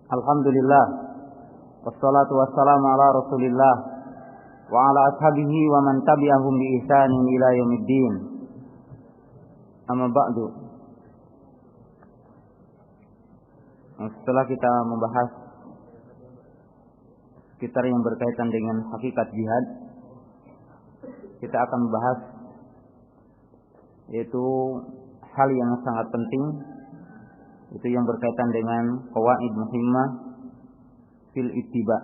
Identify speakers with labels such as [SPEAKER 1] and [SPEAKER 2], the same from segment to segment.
[SPEAKER 1] Alhamdulillah, wassalatu wassalamu ala Rasulillah wa ala ashabihi wa man tabi'ahum bi ihsanin ila yaumiddin. Amma ba'du. Setelah kita membahas sekitar yang berkaitan dengan hakikat jihad, kita akan membahas yaitu hal yang sangat penting, itu yang berkaitan dengan qawaid muhimmah fil ittiba,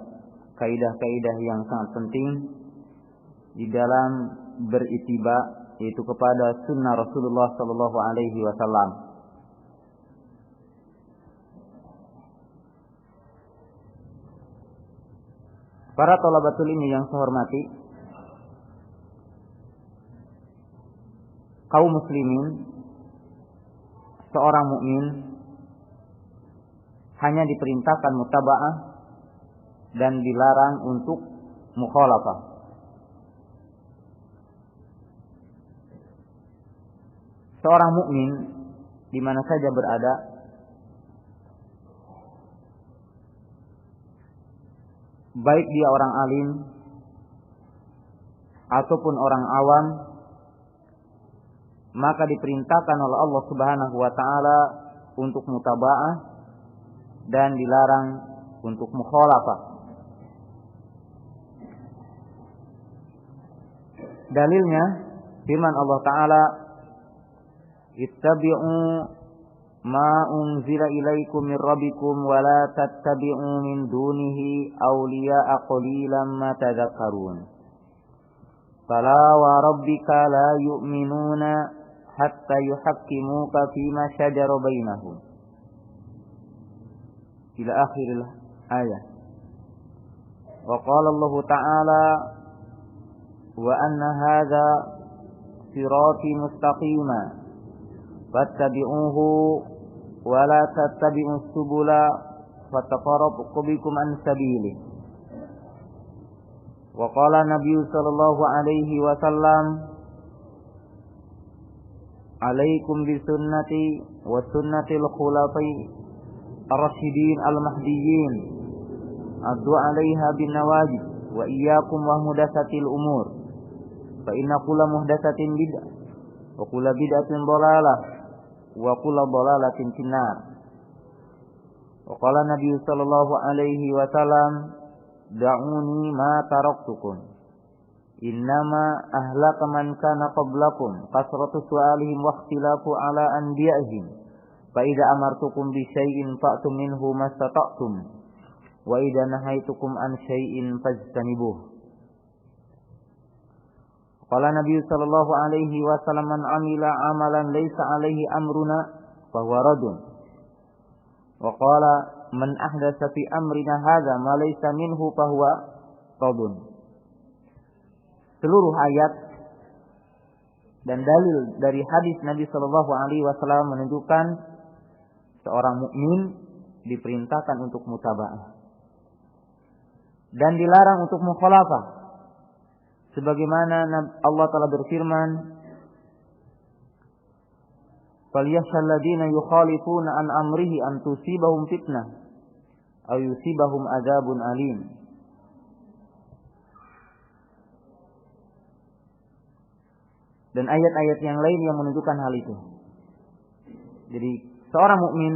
[SPEAKER 1] kaidah-kaidah yang sangat penting di dalam berittiba, yaitu kepada sunnah Rasulullah sallallahu alaihi wasallam. Para thalabatul ilmi yang saya hormati, kaum muslimin, seorang mukmin hanya diperintahkan mutaba'ah dan dilarang untuk mukhalafah. Seorang mukmin di mana saja berada, baik dia orang alim ataupun orang awam, maka diperintahkan oleh Allah Subhanahu wa taala untuk mutaba'ah dan dilarang untuk mukhalafah. Dalilnya firman Allah taala, ittabi'u ma unzila ilaikum min rabbikum wa la tattabi'u min dunihi awliya'a qalilan ma tadhakkarun. Fala wa rabbika la yu'minuna hatta yuhakkimuka fima shajara bainahum. Ila akhiril ayat. Wa qala Allah ta'ala, wa anna hadza sirati mustaqima fattabi'uhu wa la tattabi'us subula fatafarraqu bikum an sabilihi. Wa qala Nabi sallallahu alaihi wasallam, alaikum bisunnati wa sunnatil khulafai ar-rasyidin al-mahdiyyin, addu 'alaiha bin nawajid wa iyyakum wa muhdatsatil umur, fa inna kulla muhdatsatin bid'ah wa kulla bid'atin dhalalah wa kulla dhalalatin finnar. Wa qala Nabi sallallahu alaihi wasallam, da'uni ma taraktukum innama ahlaka man kana qablakum kasratu su'alihim wa ikhtilafu ala anbiya'ihim. Fa'idha amartukum bi syai'in fa'tum minhu mastata'tum wa idha nahaitukum an syai'in fajtanibuh. Qala Nabi sallallahu alaihi wasallam, man amila amalan laysa alaihi amruna fahuwa radun. Wa qala man ahdatsa fi amrina hadza ma laysa minhu fahuwa radun. Seluruh ayat dan dalil dari hadis Nabi sallallahu alaihi wasallam menunjukkan seorang mukmin diperintahkan untuk mutaba'ah dan dilarang untuk mukhalafah. Sebagaimana Allah Ta'ala berfirman, "Falyakhshal ladzina yukhalifuna an amrihi an tusibahum fitnah aw yusibahum adzabun alim." Dan ayat-ayat yang lain yang menunjukkan hal itu. Jadi seorang mukmin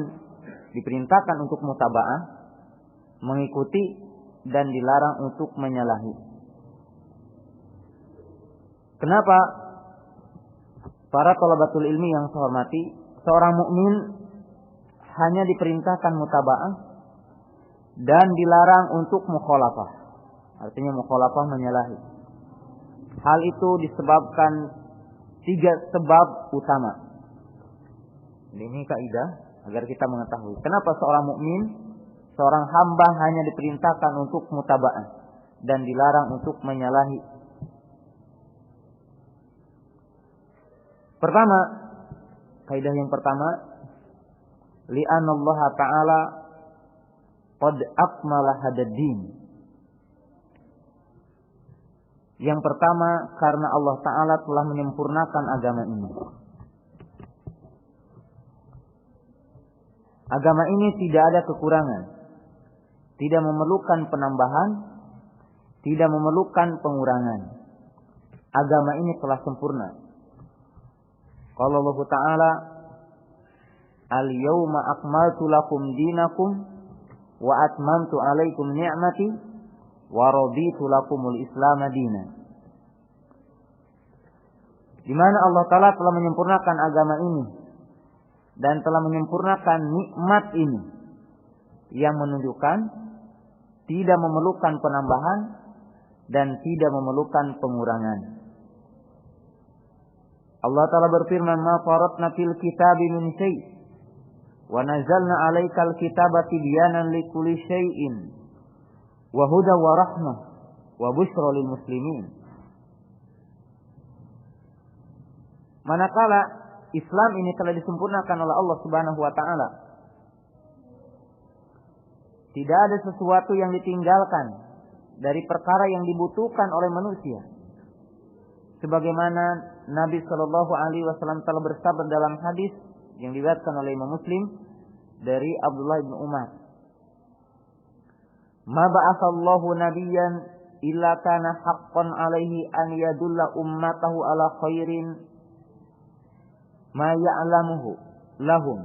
[SPEAKER 1] diperintahkan untuk mutaba'ah, mengikuti dan dilarang untuk menyalahi. Kenapa? Para thalabatul ilmi yang saya hormati, seorang mukmin hanya diperintahkan mutaba'ah dan dilarang untuk mukhalafah. Artinya mukhalafah menyalahi. Hal itu disebabkan 3 sebab utama. Ini kaidah agar kita mengetahui kenapa seorang mukmin, seorang hamba hanya diperintahkan untuk mutaba'ah dan dilarang untuk menyalahi. Pertama, kaidah yang pertama, li'anna Allah Ta'ala qad akmala hadad din. Yang pertama, karena Allah Ta'ala telah menyempurnakan agama ini. Agama ini tidak ada kekurangan. tidak memerlukan penambahan, tidak memerlukan pengurangan. Agama ini telah sempurna. Qala Allah Ta'ala, "Al-yawma akmaltu lakum dinakum wa atmamtu 'alaikum ni'mati wa raditu lakumul Islam dinan." Di mana Allah Ta'ala telah menyempurnakan agama ini dan telah menyempurnakan nikmat ini yang menunjukkan tidak memerlukan penambahan dan tidak memerlukan pengurangan. Allah Ta'ala berfirman, "Ma faratna fil kitabi min syai' wa nazzalna 'alaikal kitaba tibyanan likulli syai'in wa hudan wa rahmah wa busyra lil muslimin." Manakala Islam ini telah disempurnakan oleh Allah Subhanahu wa taala, tidak ada sesuatu yang ditinggalkan dari perkara yang dibutuhkan oleh manusia. Sebagaimana Nabi Shallallahu Alaihi Wasallam telah bersabda dalam hadis yang diriwayatkan oleh Imam Muslim dari Abdullah bin Umar, "Ma ba'atsallahu nabiyyan illa kana haqqan alaihi an yadulla ummatahu ala khairin ma ya'lamuhu lahum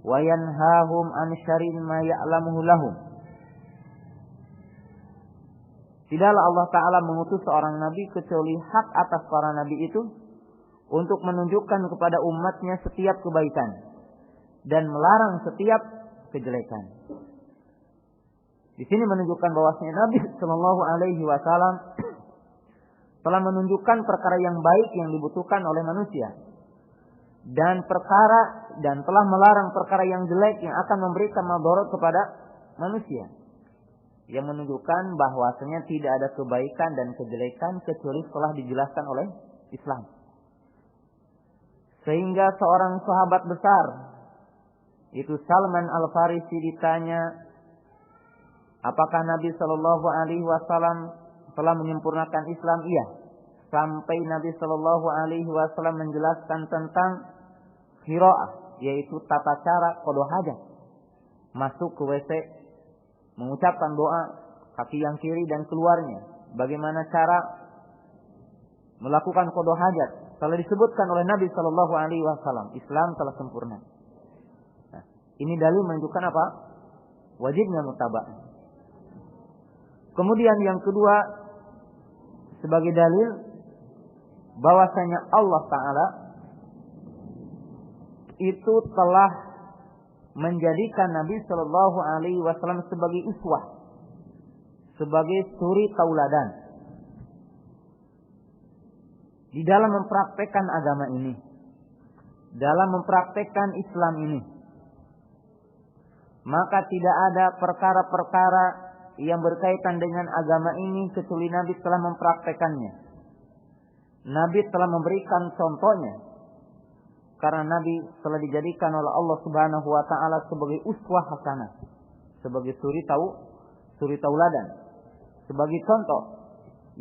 [SPEAKER 1] wa yanhahum an syarrin ma ya'lamuhu lahum." Tidaklah Allah Ta'ala mengutus seorang nabi kecuali hak atas para nabi itu untuk menunjukkan kepada umatnya setiap kebaikan dan melarang setiap kejelekan. Di sini menunjukkan bahwasanya Nabi Shallallahu Alaihi Wasallam telah menunjukkan perkara yang baik yang dibutuhkan oleh manusia dan telah melarang perkara yang jelek yang akan memberikan madarat kepada manusia, yang menunjukkan bahwasanya tidak ada kebaikan dan kejelekan kecuali setelah dijelaskan oleh Islam. Sehingga seorang sahabat besar, itu Salman Al-Farisi, ditanya, apakah Nabi Shallallahu Alaihi Wasallam telah menyempurnakan Islam? Iya. Sampai Nabi Shallallahu Alaihi Wasallam menjelaskan tentang qiraah, yaitu tata cara qada hajat, masuk ke WC, mengucapkan doa kaki yang kiri dan keluarnya, bagaimana cara melakukan qada hajat, telah disebutkan oleh Nabi Shallallahu Alaihi Wasallam. Islam telah sempurna. Nah, ini dalil menunjukkan apa? Wajibnya mutaba'ah. Kemudian yang kedua, sebagai dalil bahwasanya Allah Ta'ala itu telah menjadikan Nabi Shallallahu Alaihi Wasallam sebagai uswah, sebagai suri tauladan di dalam mempraktekkan agama ini, dalam mempraktekkan Islam ini. Maka tidak ada perkara-perkara yang berkaitan dengan agama ini kecuali Nabi telah mempraktekkannya. Nabi telah memberikan contohnya, karena Nabi telah dijadikan oleh Allah Subhanahu wa taala sebagai uswah hasanah, sebagai suri tauladan, sebagai contoh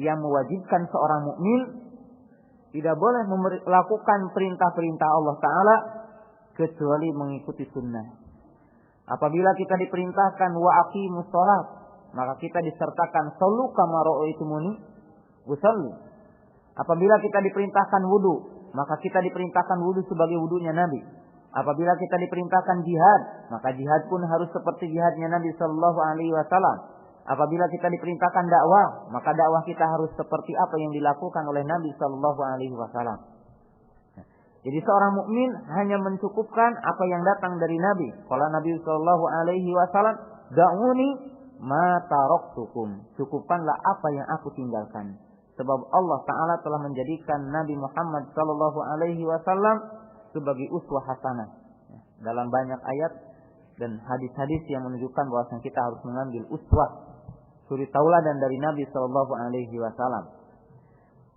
[SPEAKER 1] yang mewajibkan seorang mukmin tidak boleh melakukan perintah-perintah Allah Ta'ala kecuali mengikuti sunnah. Apabila kita diperintahkan wa aqimus shalah, maka kita disertakan sallu kama ra'aitumuni usalli. Apabila kita diperintahkan wudu, maka kita diperintahkan wudu sebagai wudunya Nabi. Apabila kita diperintahkan jihad, maka jihad pun harus seperti jihadnya Nabi Sallallahu Alaihi Wasallam. Apabila kita diperintahkan dakwah, maka dakwah kita harus seperti apa yang dilakukan oleh Nabi Sallallahu Alaihi Wasallam. Jadi seorang mukmin hanya mencukupkan apa yang datang dari Nabi. Kalau Nabi Sallallahu Alaihi Wasallam, da'uni ma taraktukum, cukupkanlah apa yang aku tinggalkan. Sebab Allah Ta'ala telah menjadikan Nabi Muhammad Sallallahu Alaihi Wasallam sebagai uswah hasanah dalam banyak ayat dan hadis-hadis yang menunjukkan bahwa kita harus mengambil uswah, suri tauladan dari Nabi Sallallahu Alaihi Wasallam.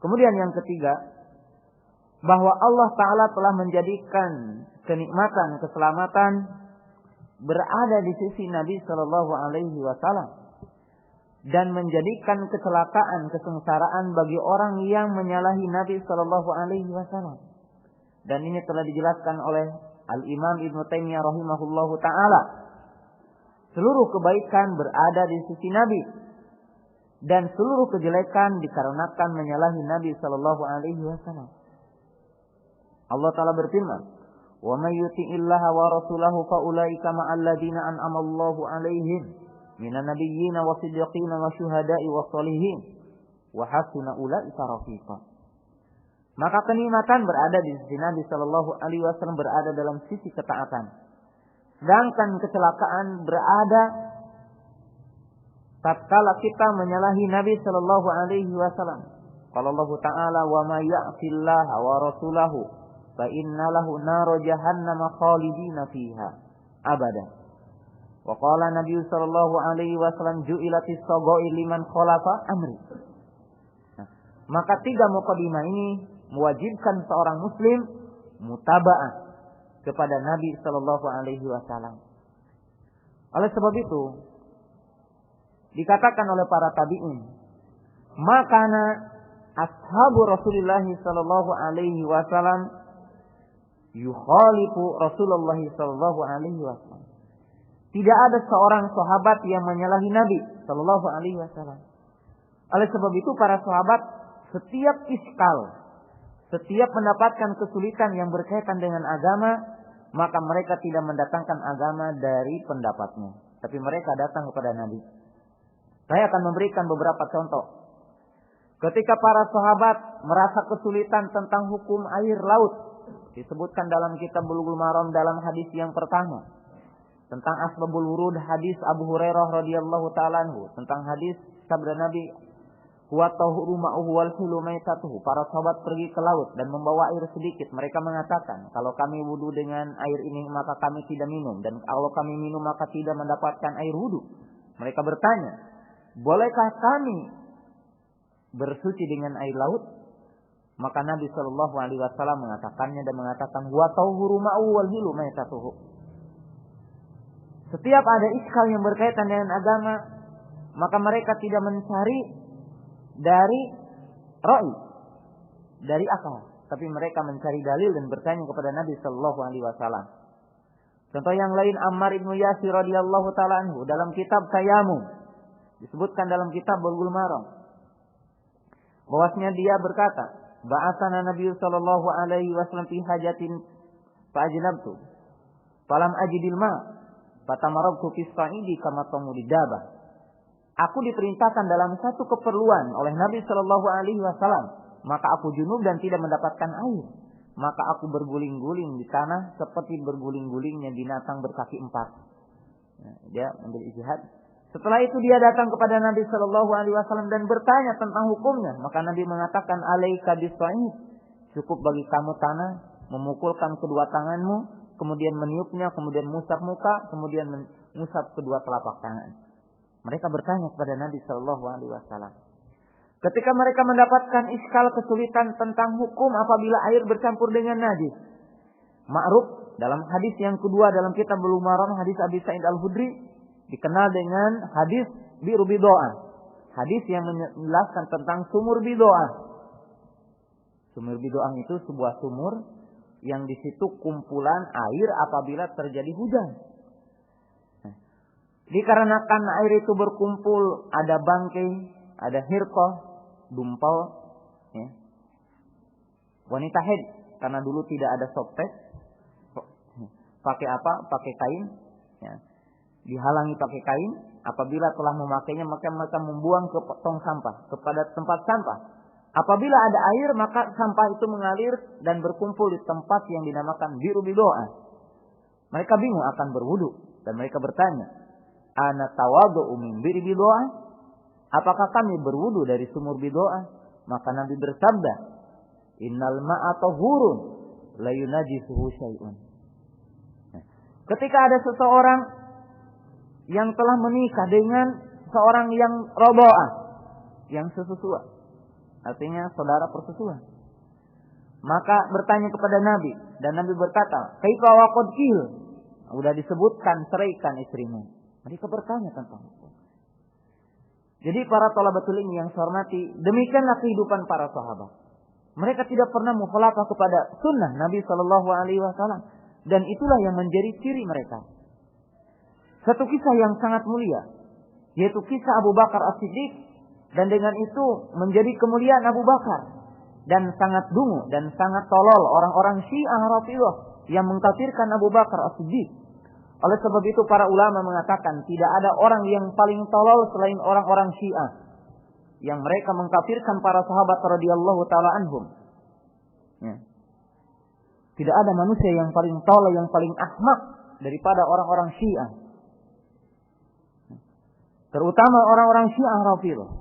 [SPEAKER 1] Kemudian yang ketiga, bahwa Allah Ta'ala telah menjadikan kenikmatan, keselamatan berada di sisi Nabi Sallallahu Alaihi Wasallam dan menjadikan kecelakaan, kesengsaraan bagi orang yang menyalahi Nabi Sallallahu Alaihi Wasallam. Dan ini telah dijelaskan oleh Al-Imam Ibnu Taimiyah rahimahullahu ta'ala Seluruh kebaikan berada di sisi Nabi. Dan seluruh kejelekan dikarenakan menyalahi Nabi sallallahu alaihi wasallam. Allah Ta'ala berfirman, "Wa may yuti'illaha wa rasulahu fa ulaika ma'al ladzina an'ama Allahu 'alaihim minan nabiyyin wa siddiqin wa syuhada'i wa shalihin wa hasuna ulaika rafiqa." Maka kenikmatan berada di sisi Nabi sallallahu alaihi wasallam, berada dalam sisi ketaatan. Sedangkan kecelakaan berada tatkala kita menyalahi Nabi sallallahu alaihi wasallam. Qala Allah Ta'ala, "Wa may ya'tillaha wa rasulahu fa inna lahu nar jahannam khalidina fiha abada." Wa qala Nabi sallallahu alaihi wasallam, "Ju'ilatis saghair liman khalafa amri." Maka tiga mukadimah ini mewajibkan seorang muslim mutaba'ah kepada Nabi sallallahu alaihi wasallam. Oleh sebab itu dikatakan oleh para tabi'in, makana ashabu Rasulullah sallallahu alaihi wasallam yukhalifu Rasulullah sallallahu alaihi wasallam. Tidak ada seorang sahabat yang menyalahi Nabi sallallahu alaihi wasallam. Oleh sebab itu para sahabat setiap iskal, setiap mendapatkan kesulitan yang berkaitan dengan agama, maka mereka tidak mendatangkan agama dari pendapatnya, tapi mereka datang kepada Nabi. Saya akan memberikan beberapa contoh. Ketika para sahabat merasa kesulitan tentang hukum air laut, disebutkan dalam kitab Bulughul Maram dalam hadis yang pertama tentang asbabul wurud, hadis Abu Hurairah radhiyallahu taala anhu, tentang hadis sabda Nabi, "Wa tahuru ma'uhu wal hilu maitatuhu." Para sahabat pergi ke laut dan membawa air sedikit. Mereka mengatakan, kalau kami wudu dengan air ini maka kami tidak minum, dan kalau kami minum maka tidak mendapatkan air wudu. Mereka bertanya, bolehkah kami bersuci dengan air laut? Maka Nabi sallallahu alaihi wasallam mengatakannya dan mengatakan, "Wa tahuru ma'uhu wal hilu maitatuhu." Setiap ada iskal yang berkaitan dengan agama, maka mereka tidak mencari dari ra'i, dari akal, tapi mereka mencari dalil dan bertanya kepada Nabi sallallahu alaihi wasallam. Contoh yang lain, Ammar ibnu Yasir radhiyallahu taala anhu dalam kitab Tayamum, disebutkan dalam kitab Bulughul Maram, bahwasanya dia berkata, "Ba'atsana Nabi sallallahu alaihi wasallam fi hajatin fa ajnabtu falam ajidil ma fatamarabtu fi sa'idi kama tamudidaba." Aku diperintahkan dalam satu keperluan oleh Nabi sallallahu alaihi wasallam, maka aku junub dan tidak mendapatkan air, maka aku berguling-guling di tanah seperti berguling-gulingnya binatang berkaki empat. Dia menjadi ijtihad. Setelah itu dia datang kepada Nabi sallallahu alaihi wasallam dan bertanya tentang hukumnya, maka Nabi mengatakan, "Alaika bis-sa'id." Cukup bagi kamu tanah, memukulkan kedua tanganmu, kemudian meniupnya, kemudian mengusap muka, kemudian mengusap kedua telapak tangan. Mereka bertanya kepada Nabi sallallahu alaihi wasallam. Ketika mereka mendapatkan iskal kesulitan tentang hukum apabila air bercampur dengan najis. Ma'ruf dalam hadis yang kedua dalam kitab Bulughul Maram, hadis Abi Sa'id Al-Khudri, dikenal dengan hadis Bi'ru Bido'ah. Hadis yang menjelaskan tentang sumur Bido'ah. Sumur Bido'ah itu sebuah sumur yang di situ kumpulan air apabila terjadi hujan. Dikarenakan air itu berkumpul, ada bangkai, ada hirqah, dumpal, ya. Wanita haid, karena dulu tidak ada softtek, pakai apa? Pakai kain, ya. Dihalangi pakai kain. Apabila telah memakainya maka mereka membuang ke tong sampah, kepada tempat sampah. Apabila ada air maka sampah itu mengalir dan berkumpul di tempat yang dinamakan Bi'ru Bido'ah. Mereka bingung akan berwudu dan mereka bertanya, "Ana tawadhu'u min bi'ri bido'ah?" Apakah kami berwudu dari sumur Bido'ah? Maka Nabi bersabda, "Innal ma'a tahurun la yunajjisuhu syai'un." Ketika ada seseorang yang telah menikah dengan seorang yang robo'ah, yang sesusuan, artinya saudara persusuan, maka bertanya kepada Nabi dan Nabi berkata, "Kaifa wa qad qil?" Sudah disebutkan ceraikan istrimu. Mereka bertanya tentang itu. Jadi para thalabatul ilmi yang saya hormati, demikianlah kehidupan para sahabat. Mereka tidak pernah mukhalafah kepada sunnah Nabi sallallahu alaihi wasallam, dan itulah yang menjadi ciri mereka. satu kisah yang sangat mulia, yaitu kisah Abu Bakar As-Siddiq, dan dengan itu menjadi kemuliaan Abu Bakar, dan sangat dungu dan sangat tolol orang-orang Syiah Rafidhah yang mengkafirkan Abu Bakar As-Siddiq. Oleh sebab itu para ulama mengatakan tidak ada orang yang paling tolol selain orang-orang Syiah yang mereka mengkafirkan para sahabat radhiyallahu taala anhum. Ya. Tidak ada manusia yang paling tolol, yang paling ahmak daripada orang-orang Syiah. Terutama orang-orang Syiah Rafidhah.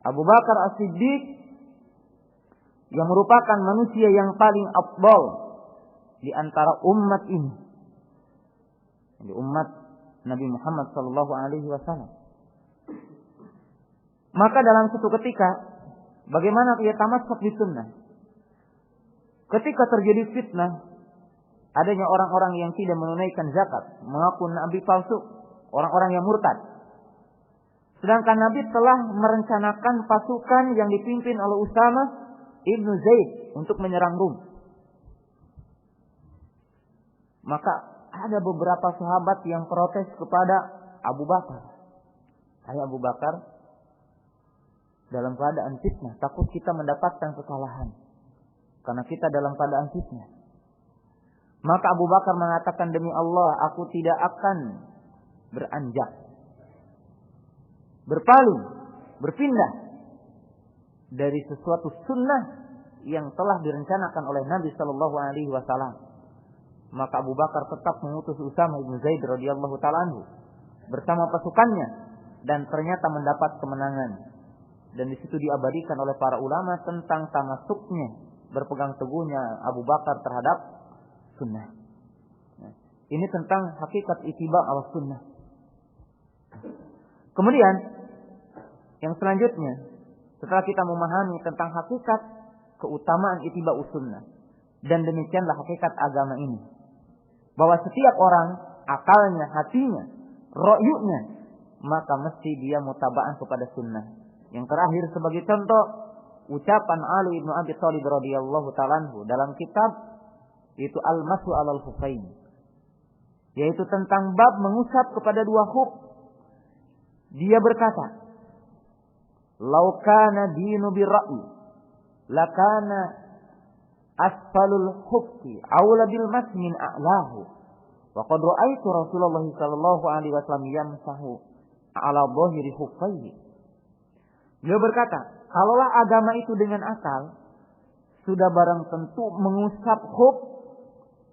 [SPEAKER 1] Abu Bakar As-Siddiq yang merupakan manusia yang paling afdal di antara umat ini. Di umat Nabi Muhammad sallallahu alaihi wasallam. Maka dalam suatu ketika, bagaimana ia tamasuk di sunnah? Ketika terjadi fitnah, adanya orang-orang yang tidak menunaikan zakat, mengaku nabi palsu, orang-orang yang murtad. Sedangkan Nabi telah merencanakan pasukan yang dipimpin oleh Usama ibnu Zaid untuk menyerang Rum. Maka ada beberapa sahabat yang protes kepada Abu Bakar. Hai Abu Bakar, dalam keadaan fitnah, takut kita mendapatkan kesalahan. Karena kita dalam keadaan fitnah. Maka Abu Bakar mengatakan, demi Allah, aku tidak akan beranjak, berpaling, berpindah dari sesuatu sunnah yang telah direncanakan oleh Nabi Sallallahu Alaihi Wasallam. Maka Abu Bakar tetap mengutus Usama bin Zaid radhiyallahu taala anhu bersama pasukannya, dan ternyata mendapat kemenangan. Dan di situ diabadikan oleh para ulama tentang tamasuknya, berpegang teguhnya Abu Bakar terhadap sunnah. Ini tentang hakikat ittiba al sunnah. Kemudian yang selanjutnya, setelah kita memahami tentang hakikat keutamaan ittiba sunnah, dan demikianlah hakikat agama ini, bahwa setiap orang akalnya, hatinya, ro'yunya, maka mesti dia mutaba'an kepada sunnah. Yang terakhir sebagai contoh, ucapan Ali bin Abi Thalib radhiyallahu ta'ala anhu dalam kitab itu Al-Mashu 'alal Khuffain, yaitu tentang bab mengusap kepada dua khuf. Dia berkata, "Lau kana dinu birra'i, lakana asfalul khuffi aula bil mas'i min a'lahu. Wa qad ra'aitu Rasulullah sallallahu alaihi wasallam yamsahu 'ala dhahiri khuffaihi." Dia berkata, kalaulah agama itu dengan akal, sudah barang tentu mengusap khuf,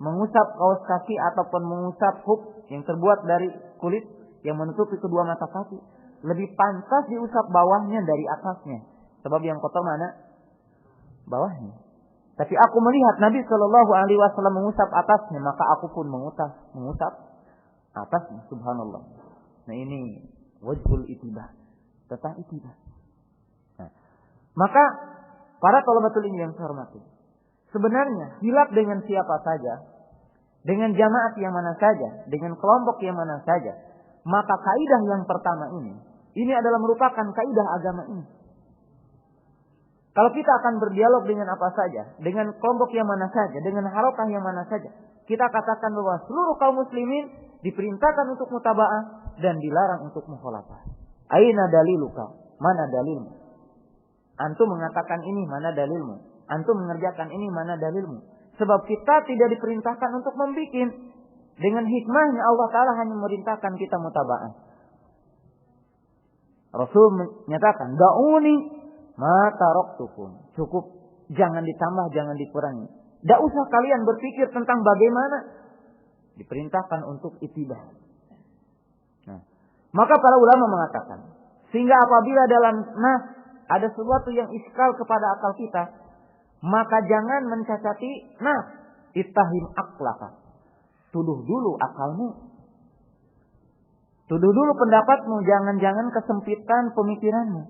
[SPEAKER 1] mengusap kaos kaki ataupun mengusap khuf yang terbuat dari kulit yang menutupi kedua mata kaki, lebih pantas diusap bawahnya dari atasnya. Sebab yang kotor mana? Bawahnya. Tapi aku melihat Nabi Shallallahu Alaihi Wasallam mengusap atasnya, maka aku pun mengusap atasnya. Subhanallah. Nah ini wajhul ittiba, tentang ittiba. Nah, maka para thalabatul ilmi yang saya hormati, sebenarnya hilaf dengan siapa saja, dengan jamaat yang mana saja, dengan kelompok yang mana saja, maka kaidah yang pertama ini adalah merupakan kaidah agama ini. Kalau kita akan berdialog dengan apa saja, dengan kelompok yang mana saja, dengan harokah yang mana saja, kita katakan bahwa seluruh kaum muslimin diperintahkan untuk mutaba'ah dan dilarang untuk mukhalafah. Aina daliluka? Mana dalilmu? Antum mengatakan ini, mana dalilmu? Antum mengerjakan ini, mana dalilmu? Sebab kita tidak diperintahkan untuk membikin. Dengan hikmahnya Allah Ta'ala hanya memerintahkan kita mutaba'ah. Rasul menyatakan, da'uni ma taraktukum. Cukup, jangan ditambah, jangan dikurangi. Tidak usah kalian berpikir tentang bagaimana. Diperintahkan untuk ittiba. Nah, maka para ulama mengatakan, sehingga apabila dalam nas ada sesuatu yang iskal kepada akal kita, maka jangan mencacati nas. Ittahim aqlaka. Tuduh dulu akalmu. Tuduh dulu pendapatmu, jangan-jangan kesempitan pemikiranmu.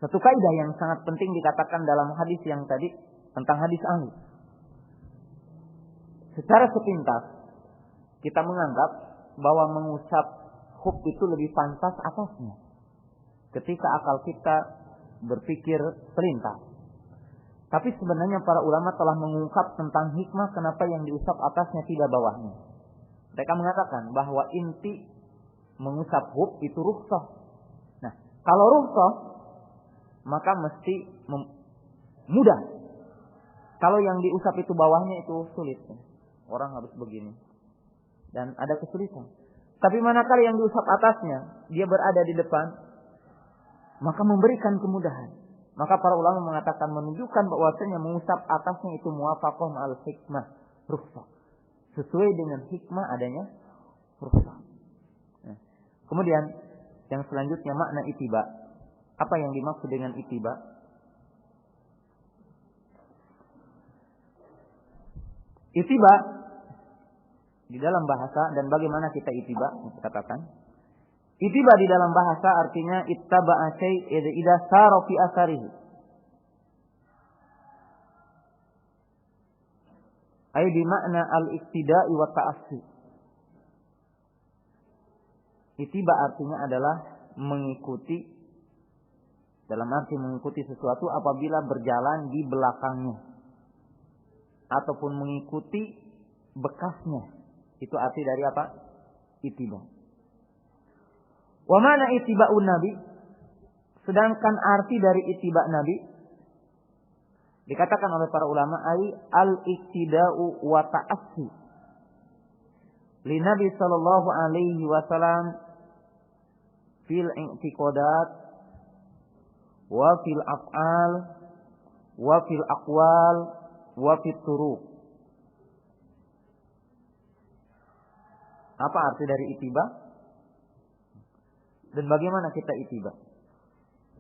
[SPEAKER 1] Satu kaidah yang sangat penting dikatakan dalam hadis yang tadi, tentang hadis Ali. Secara sepintas, kita menganggap bahwa mengusap khuf itu lebih pantas atasnya. Ketika akal kita berpikir selintas. Tapi sebenarnya para ulama telah mengungkap tentang hikmah kenapa yang diusap atasnya tidak bawahnya. Mereka mengatakan bahwa inti mengusap hub itu rukhsah. Nah, kalau rukhsah maka mesti mudah. Kalau yang diusap itu bawahnya itu sulit. Orang harus begini. Dan ada kesulitan. Tapi manakala yang diusap atasnya, dia berada di depan, maka memberikan kemudahan. Maka para ulama mengatakan menunjukkan bahwasanya mengusap atasnya itu muwafaqah ma'al hikmah, rukhsah. Sesuai dengan hikmah adanya rukhsah. Nah, kemudian yang selanjutnya makna ittiba. Apa yang dimaksud dengan ittiba? Ittiba di dalam bahasa dan bagaimana kita ittiba? Katakan. Ittiba di dalam bahasa artinya ittaba'a syai' idza sara fi atharihi. Ai bi makna al-iqtida'i wa ta'assi. Ittiba artinya adalah mengikuti, dalam arti mengikuti sesuatu apabila berjalan di belakangnya ataupun mengikuti bekasnya. Itu arti dari apa? Ittiba. Wa mana ittiba'un nabi? Sedangkan arti dari ittiba' nabi dikatakan oleh para ulama ai al-iqtida'u wa ta'assi li nabi sallallahu alaihi wasallam fil i'tiqadat wa fil af'al wa fil aqwal wa fit turuq. Apa arti dari ittiba? Dan bagaimana kita ittiba?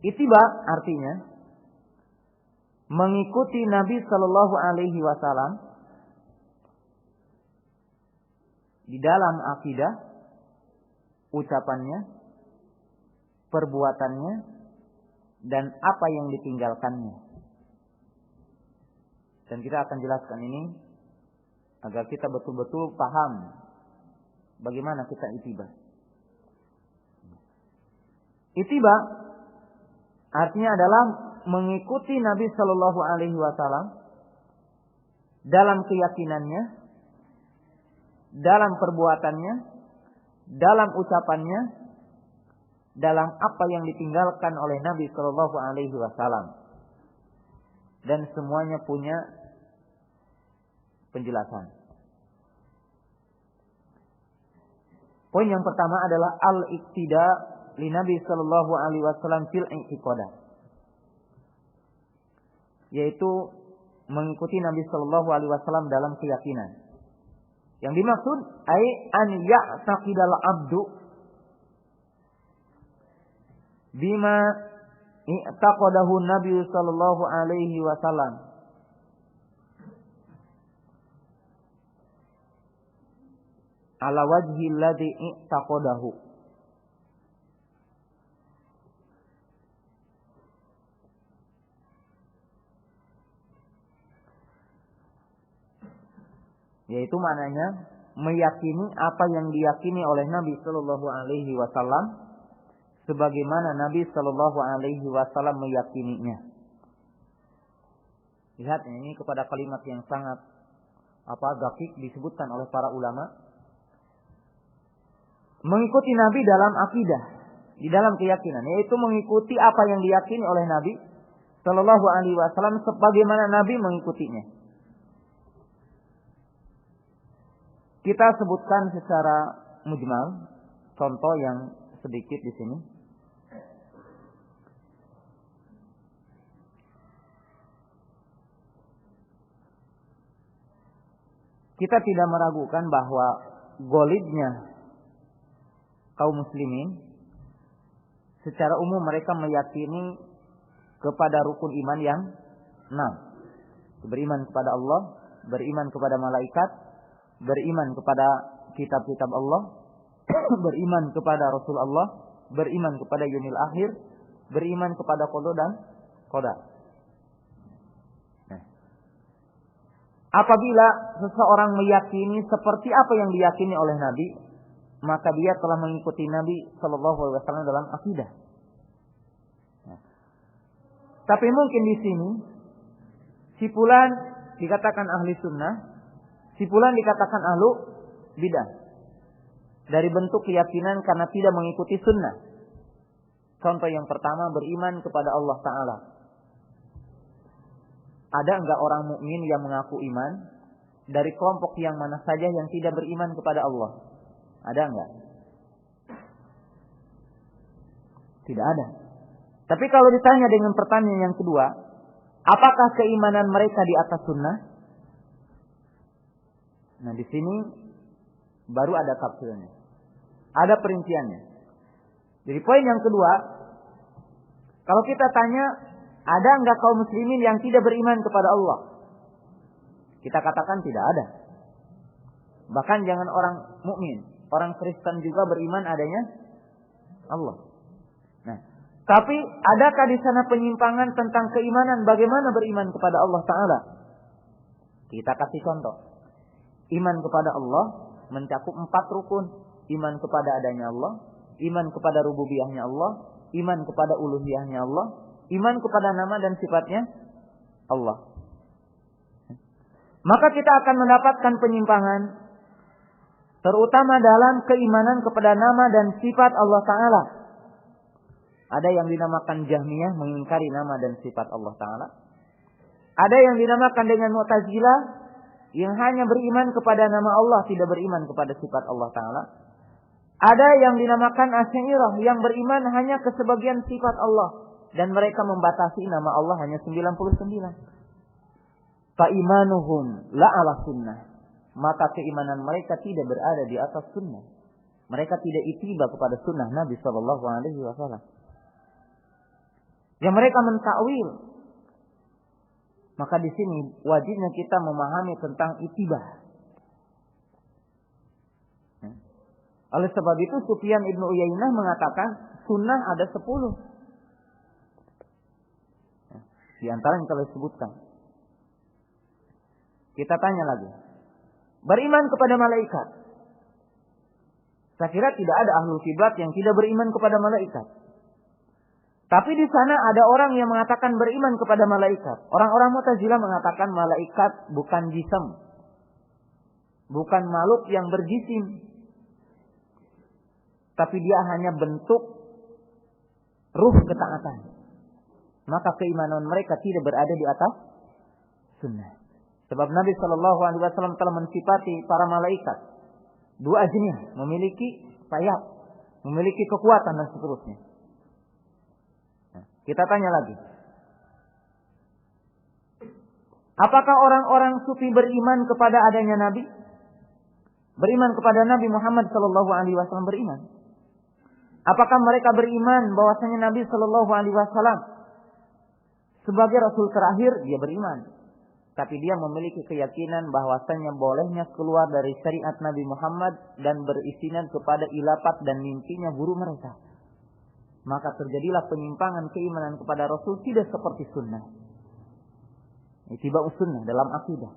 [SPEAKER 1] Ittiba artinya mengikuti Nabi sallallahu alaihi wasallam di dalam akidah, ucapannya, perbuatannya, dan apa yang ditinggalkannya. Dan kita akan jelaskan ini agar kita betul-betul paham bagaimana kita ittiba. Ittiba artinya adalah mengikuti Nabi Shallallahu Alaihi Wasallam dalam keyakinannya, dalam perbuatannya, dalam ucapannya, dalam apa yang ditinggalkan oleh Nabi Shallallahu Alaihi Wasallam, dan semuanya punya penjelasan. Poin yang pertama adalah al-iqtida li Nabi sallallahu alaihi wasallam fil i'tiqadat, yaitu mengikuti Nabi sallallahu alaihi wasallam dalam keyakinan. Yang dimaksud ai an ya'taqidal abdu bima i'taqadahu Nabi sallallahu alaihi wasallam ala wajhi alladhi i'taqadahu. Yaitu maknanya meyakini apa yang diyakini oleh Nabi sallallahu alaihi wasallam sebagaimana Nabi sallallahu alaihi wasallam meyakininya. Lihat ini kepada kalimat yang sangat dakik disebutkan oleh para ulama. Mengikuti Nabi dalam akidah, di dalam keyakinan, yaitu mengikuti apa yang diyakini oleh Nabi sallallahu alaihi wasallam sebagaimana Nabi mengikutinya. Kita sebutkan secara mujmal contoh yang sedikit di sini. Kita tidak meragukan bahwa golibnya kaum muslimin secara umum mereka meyakini kepada rukun iman yang 6. Beriman kepada Allah, beriman kepada malaikat, beriman kepada kitab-kitab Allah, beriman kepada Rasul Allah, beriman kepada yaumil akhir, beriman kepada qada dan qadar. Apabila seseorang meyakini seperti apa yang diyakini oleh Nabi, maka dia telah mengikuti Nabi sallallahu alaihi wasallam dalam akidah. Tapi mungkin di sini si fulan dikatakan ahli sunnah, si fulan dikatakan ahlu bidah. dari bentuk keyakinan karena tidak mengikuti sunnah. Contoh yang pertama, beriman kepada Allah Ta'ala. Ada enggak orang mukmin yang mengaku iman dari kelompok yang mana saja yang tidak beriman kepada Allah? Ada enggak? Tidak ada. Tapi kalau ditanya dengan pertanyaan yang kedua, apakah keimanan mereka di atas sunnah? Nah, di sini baru ada tafsirnya. Ada perinciannya. Jadi poin yang kedua, kalau kita tanya, ada enggak kaum muslimin yang tidak beriman kepada Allah? Kita katakan tidak ada. Bahkan jangan orang mukmin, orang Kristen juga beriman adanya Allah. Nah, tapi adakah di sana penyimpangan tentang keimanan bagaimana beriman kepada Allah Ta'ala? Kita kasih contoh. Iman kepada Allah mencakup 4 rukun. Iman kepada adanya Allah, iman kepada rububiyahnya Allah, iman kepada uluhiyahnya Allah, iman kepada nama dan sifatnya Allah. Maka kita akan mendapatkan penyimpangan terutama dalam keimanan kepada nama dan sifat Allah Ta'ala. Ada yang dinamakan Jahmiyah, mengingkari nama dan sifat Allah Ta'ala. Ada yang dinamakan dengan Mu'tazilah, yang hanya beriman kepada nama Allah, tidak beriman kepada sifat Allah Ta'ala. Ada yang dinamakan Asy'ariyah, yang beriman hanya ke sebagian sifat Allah, dan mereka membatasi nama Allah hanya 99. Fa'imanuhum la'ala sunnah. Maka keimanan mereka tidak berada di atas sunnah. Mereka tidak ittiba kepada sunnah Nabi SAW. Yang mereka mentakwil. Maka di sini wajibnya kita memahami tentang ittiba. Oleh sebab itu Sufyan ibn Uyainah mengatakan sunnah ada 10. Di antara yang telah disebutkan. Kita tanya lagi. Beriman kepada malaikat. Saya kira tidak ada ahlul kiblat yang tidak beriman kepada malaikat. Tapi di sana ada orang yang mengatakan beriman kepada malaikat. Orang-orang Mu'tazilah mengatakan malaikat bukan jism. Bukan makhluk yang berjisim. Tapi dia hanya bentuk ruh ketaatan. Maka keimanan mereka tidak berada di atas sunnah. Sebab Nabi SAW telah mensifati para malaikat 2 jenis, memiliki sayap, memiliki kekuatan dan seterusnya. Nah, kita tanya lagi. Apakah orang-orang sufi beriman kepada adanya Nabi? Beriman kepada Nabi Muhammad SAW beriman. Apakah mereka beriman bahwasanya Nabi SAW sebagai Rasul terakhir? Dia beriman. Tapi dia memiliki keyakinan bahwasanya bolehnya keluar dari syariat Nabi Muhammad dan berisinan kepada ilapat dan mimpinya guru mereka. Maka terjadilah penyimpangan keimanan kepada Rasul tidak seperti sunnah. Ittiba'us sunnah dalam akidah.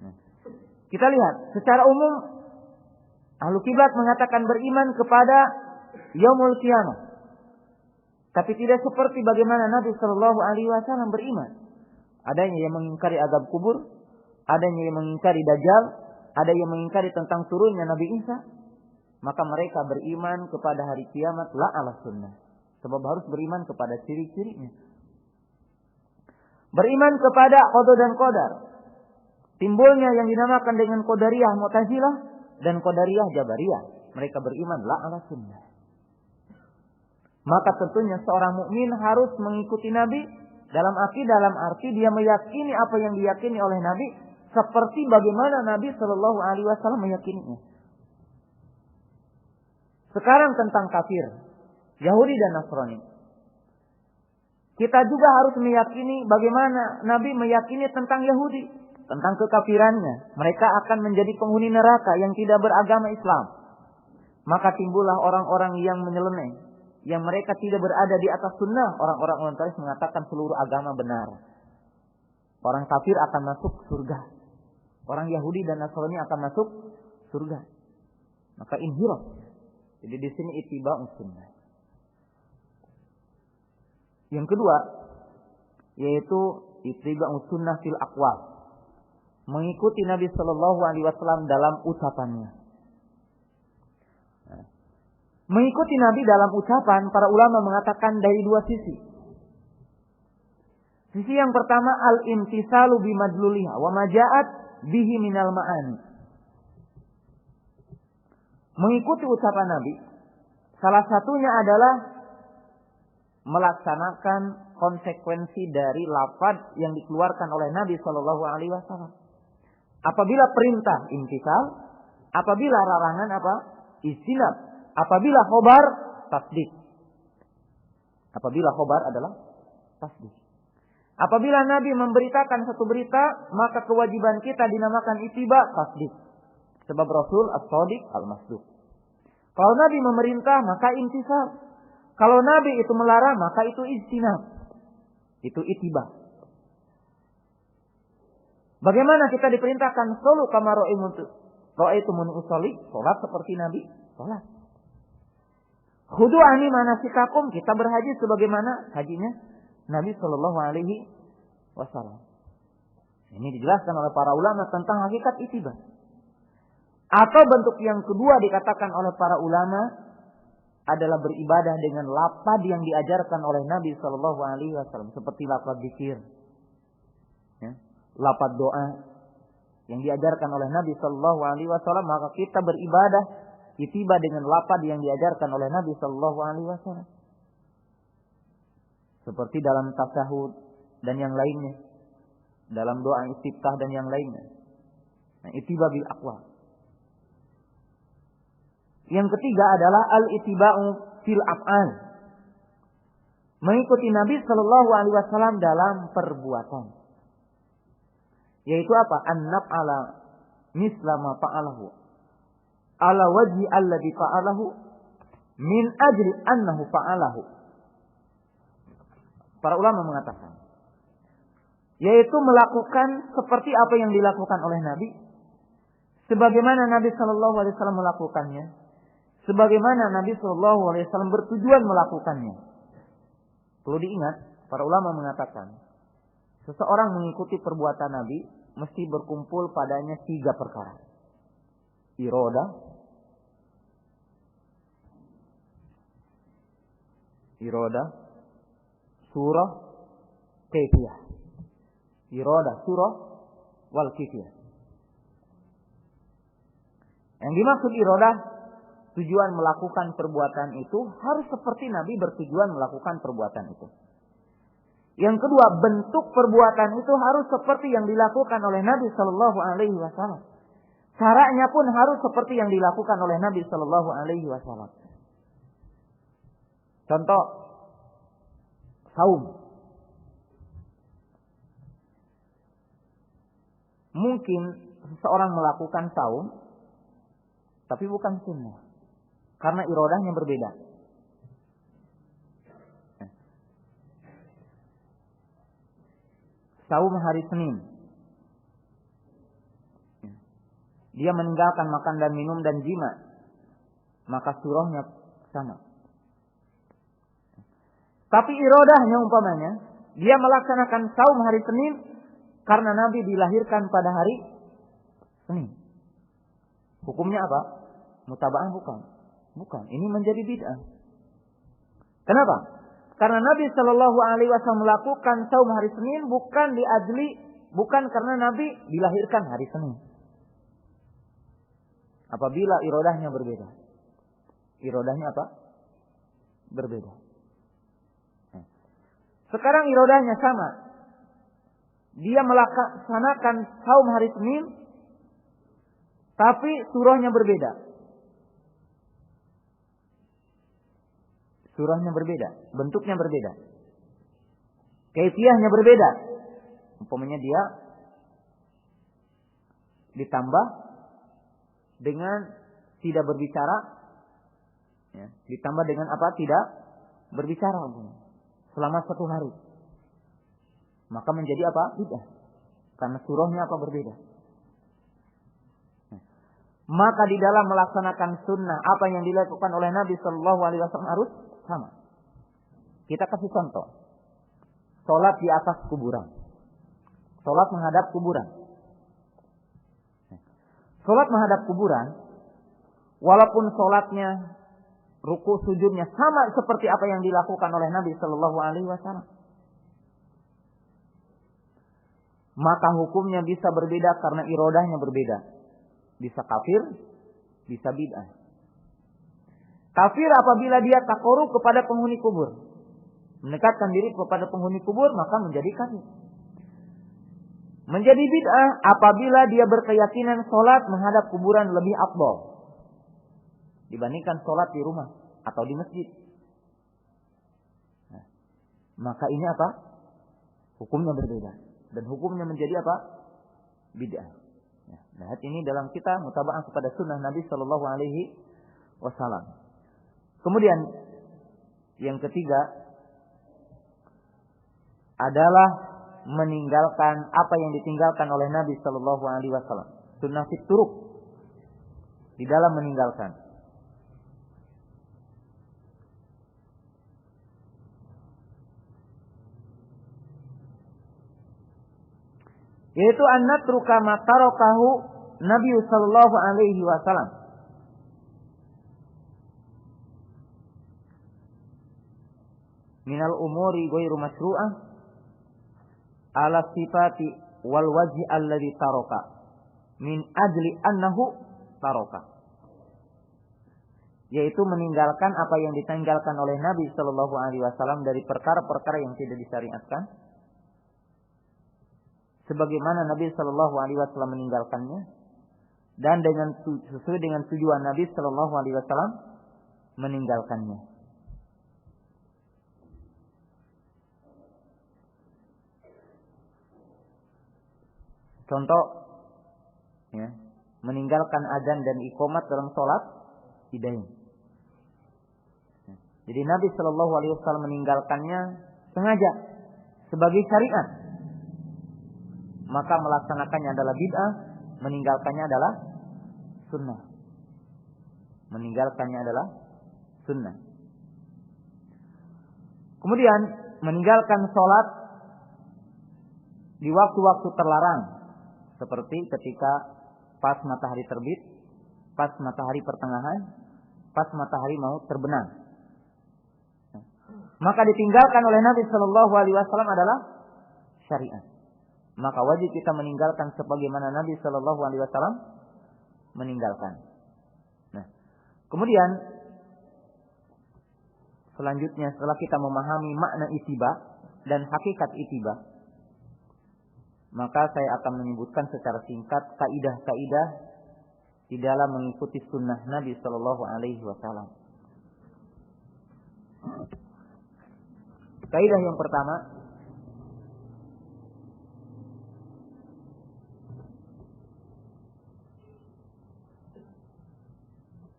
[SPEAKER 1] Nah, kita lihat secara umum ahlu kiblat mengatakan beriman kepada yaumul qiyamah. Tapi tidak seperti bagaimana Nabi SAW beriman. Adanya yang mengingkari azab kubur, adanya yang mengingkari Dajjal, ada yang mengingkari tentang turunnya Nabi Isa. Maka mereka beriman kepada hari kiamat la ala sunnah. Sebab harus beriman kepada ciri-cirinya. Beriman kepada qada dan qadar. Timbulnya yang dinamakan dengan Qadariyah Mu'tazilah dan Qadariyah Jabariyah. Mereka beriman la ala sunnah. Maka tentunya seorang mukmin harus mengikuti Nabi dalam arti dia meyakini apa yang diyakini oleh Nabi seperti bagaimana Nabi SAW meyakininya. Sekarang tentang kafir, Yahudi dan Nasrani. Kita juga harus meyakini bagaimana Nabi meyakini tentang Yahudi, tentang kekafirannya. Mereka akan menjadi penghuni neraka yang tidak beragama Islam. Maka timbullah orang-orang yang menyeleneh, yang mereka tidak berada di atas sunnah. Orang-orang orientalis mengatakan seluruh agama benar. Orang kafir akan masuk surga. Orang Yahudi dan Nasrani akan masuk surga. Maka inhiraf. Jadi di sini ittiba'us sunnah. Yang kedua, yaitu ittiba'us sunnah fil aqwal. Mengikuti Nabi SAW dalam ucapannya. Mengikuti Nabi dalam ucapan, para ulama mengatakan dari dua sisi. Sisi yang pertama, al-imtisalu bimadluliha wa maja'at bihi minal ma'ani. Mengikuti ucapan Nabi, salah satunya adalah melaksanakan konsekuensi dari lafaz yang dikeluarkan oleh Nabi Shallallahu Alaihi Wasallam. Apabila perintah imtisal, apabila larangan apa? Istinab. Apabila khobar, tasdik. Apabila khobar adalah tasdik. Apabila Nabi memberitakan satu berita, maka kewajiban kita dinamakan ittiba, tasdik. Sebab Rasul as-sadiq al-masduq. Kalau Nabi memerintah, maka imtisal. Kalau Nabi itu melarang, maka itu istinab. Itu ittiba. Bagaimana kita diperintahkan solu kama ra'aitumuni usolli, salat seperti Nabi salat. Khudu anni manasikakum, kita berhaji sebagaimana hajinya Nabi Shallallahu Alaihi Wasallam. Ini dijelaskan oleh para ulama tentang hakikat ittiba. Atau bentuk yang kedua dikatakan oleh para ulama adalah beribadah dengan lafaz yang diajarkan oleh Nabi Shallallahu Alaihi Wasallam, seperti lafaz zikir, ya, lafaz doa yang diajarkan oleh Nabi Shallallahu Alaihi Wasallam, maka kita beribadah ittiba dengan lafaz yang diajarkan oleh Nabi Shallallahu Alaihi Wasallam, seperti dalam tasyahud dan yang lainnya, dalam doa istiftah dan yang lainnya. Nah, ittiba bil aqwal. Yang ketiga adalah al-ittiba'u fil af'al. Mengikuti Nabi Shallallahu Alaihi Wasallam dalam perbuatan. Yaitu apa? An-naf'ala misla ma fa'alahu ala wajhi alladhi fa'alahu min ajli annahu fa'alahu. Para ulama mengatakan, yaitu melakukan seperti apa yang dilakukan oleh Nabi, sebagaimana Nabi Shallallahu Alaihi Wasallam melakukannya, sebagaimana Nabi Shallallahu Alaihi Wasallam bertujuan melakukannya. Perlu diingat, para ulama mengatakan, seseorang mengikuti perbuatan Nabi mesti berkumpul padanya 3 perkara: iroda, surah, kaifiyah. Iroda, surah, wal kaifiyah. Yang dimaksud iroda, tujuan melakukan perbuatan itu harus seperti Nabi bertujuan melakukan perbuatan itu. Yang kedua, bentuk perbuatan itu harus seperti yang dilakukan oleh Nabi Shallallahu Alaihi Wasallam. Caranya pun harus seperti yang dilakukan oleh Nabi Shallallahu Alaihi Wasallam. Contoh, saum. Mungkin seseorang melakukan saum, tapi bukan sunnah, karena irodahnya berbeda. Saum hari Senin, dia meninggalkan makan dan minum dan jima, maka surahnya sama. Tapi irodahnya umpamanya, dia melaksanakan saum hari Senin karena Nabi dilahirkan pada hari Senin. Hukumnya apa? Mutaba'ah bukan. Ini menjadi bid'ah. Kenapa? Karena Nabi Shallallahu Alaihi Wasallam melakukan saum hari Senin bukan karena Nabi dilahirkan hari Senin. Apabila irodahnya berbeda, irodahnya apa? Berbeda. Sekarang irodahnya sama. Dia melaksanakan saum hari Senin, tapi surahnya berbeda. Surahnya berbeda, bentuknya berbeda, kaifiyahnya berbeda. Umpamanya dia ditambah dengan tidak berbicara, ya, ditambah dengan apa? Tidak berbicara selama 1 hari, maka menjadi apa? Bid'ah, karena surahnya apa? Berbeda. Maka di dalam melaksanakan sunnah, apa yang dilakukan oleh Nabi Shallallahu Alaihi Wasallam harus sama. Kita kasih contoh. Salat di atas kuburan. Salat menghadap kuburan. Salat menghadap kuburan, walaupun salatnya ruku sujudnya sama seperti apa yang dilakukan oleh Nabi Shallallahu Alaihi Wasallam, maka hukumnya bisa berbeda karena irodahnya berbeda. Bisa kafir, bisa bid'ah. Kafir apabila dia takorup kepada penghuni kubur, mendekatkan diri kepada penghuni kubur, maka menjadi kafir. Menjadi bid'ah apabila dia berkeyakinan sholat menghadap kuburan lebih afdal dibandingkan sholat di rumah atau di masjid. Nah, maka ini apa? Hukumnya berbeda. Dan hukumnya menjadi apa? Bid'ah. Nah, ini dalam kita mutaba'ah kepada sunnah Nabi Sallallahu Alaihi Wasallam. Kemudian yang ketiga adalah meninggalkan apa yang ditinggalkan oleh Nabi Sallallahu Alaihi Wasallam. Sunnah fit turuk, di dalam meninggalkan. Yaitu an-natruka ma tarakahu Nabi Sallallahu Alaihi Wasallam. Minal umuri ghairu masyru'ah ala sifati wal wajhi alladhi taraka min ajli annahu taraka. Yaitu meninggalkan apa yang ditinggalkan oleh Nabi Sallallahu Alaihi Wasallam dari perkara-perkara yang tidak disyariatkan, sebagaimana Nabi Sallallahu Alaihi Wasallam meninggalkannya, dan sesuai dengan tujuan Nabi Sallallahu Alaihi Wasallam meninggalkannya. Contoh, ya, meninggalkan azan dan iqamat dalam sholat idain. Jadi Nabi Sallallahu Alaihi Wasallam meninggalkannya sengaja sebagai syariat. Maka melaksanakannya adalah bid'ah, meninggalkannya adalah sunnah. Meninggalkannya adalah sunnah. Kemudian meninggalkan sholat di waktu-waktu terlarang, seperti ketika pas matahari terbit, pas matahari pertengahan, pas matahari mau terbenam. Maka ditinggalkan oleh Nabi Sallallahu Alaihi Wasallam adalah syariat. Maka wajib kita meninggalkan sebagaimana Nabi Sallallahu Alaihi Wasallam meninggalkan. Nah, kemudian selanjutnya setelah kita memahami makna ittiba dan hakikat ittiba, maka saya akan menyebutkan secara singkat kaidah-kaidah di dalam mengikuti sunnah Nabi Sallallahu Alaihi Wasallam. Kaidah yang pertama,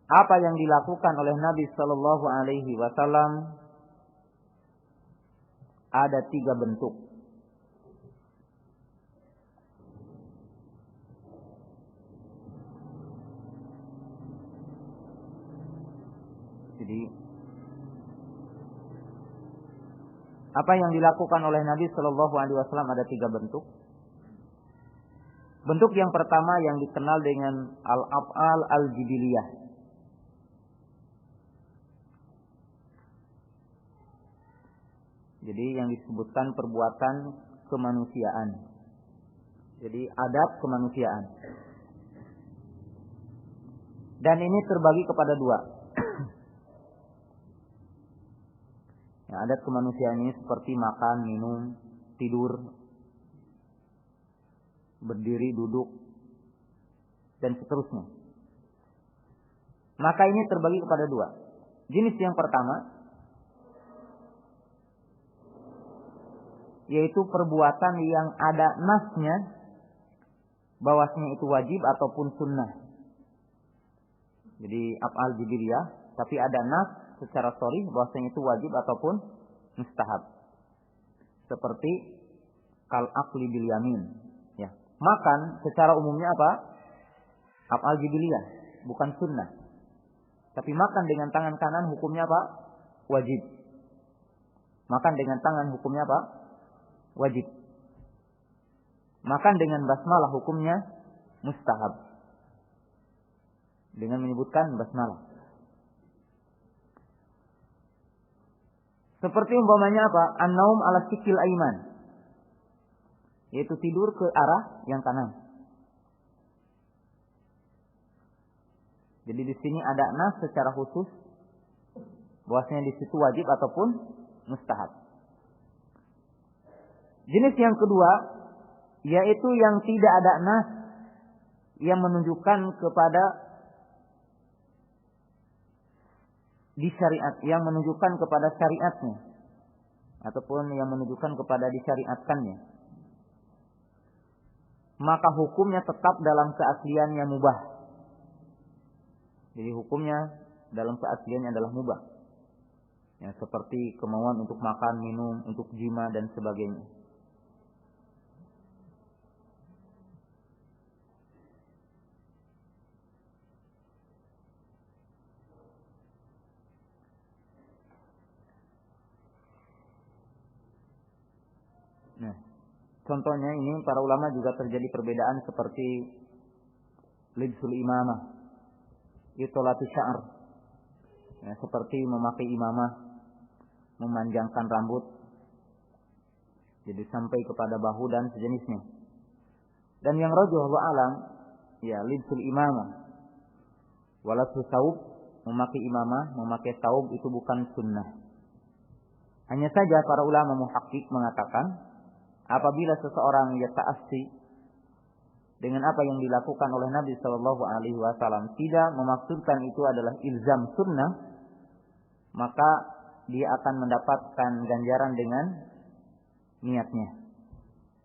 [SPEAKER 1] apa yang dilakukan oleh Nabi Sallallahu Alaihi Wasallam ada 3 bentuk. Jadi apa yang dilakukan oleh Nabi Sallallahu Alaihi Wasallam ada 3 bentuk. Bentuk yang pertama yang dikenal dengan al-af'al al-jibiliyah. Jadi yang disebutkan perbuatan kemanusiaan. Jadi adab kemanusiaan. Dan ini terbagi kepada 2. Ya, adat kemanusiaan ini seperti makan, minum, tidur, berdiri, duduk, dan seterusnya. Maka ini terbagi kepada 2. Jenis yang pertama, yaitu perbuatan yang ada nasnya, bahwasanya itu wajib ataupun sunnah. Jadi af'al jibiliyah, tapi ada nas secara sharih bahwasanya itu wajib ataupun mustahab. Seperti kal akli bil yamin, ya. Makan secara umumnya apa? Af'al jibiliyah, bukan sunnah. Tapi makan dengan tangan kanan hukumnya apa? Wajib. Makan dengan tangan hukumnya apa? Wajib. Makan dengan basmalah hukumnya mustahab. Dengan menyebutkan basmalah. Seperti umpamanya apa? An-naum ala sikil aiman, yaitu tidur ke arah yang kanan. Jadi di sini ada nas secara khusus bahwasanya di situ wajib ataupun mustahab. Jenis yang kedua yaitu yang tidak ada nas yang menunjukkan kepada di syariat, yang menunjukkan kepada syariatnya ataupun yang menunjukkan kepada disyariatkannya. Maka hukumnya tetap dalam keasliannya mubah. Jadi hukumnya dalam keasliannya adalah mubah. Ya, seperti kemauan untuk makan, minum, untuk jima dan sebagainya. Nah, contohnya ini para ulama juga terjadi perbedaan seperti libsul imamah, itolatu sya'ar, ya, seperti memakai imamah, memanjangkan rambut jadi sampai kepada bahu dan sejenisnya. Dan yang rajih wallahu alam, ya libsul imamah walasu saub, memakai imamah, memakai saub itu bukan sunnah. Hanya saja para ulama muhakkik mengatakan apabila seseorang yata'assi dengan apa yang dilakukan oleh Nabi sallallahu alaihi wasallam, tidak memaksudkan itu adalah ilzam sunnah, maka dia akan mendapatkan ganjaran dengan niatnya.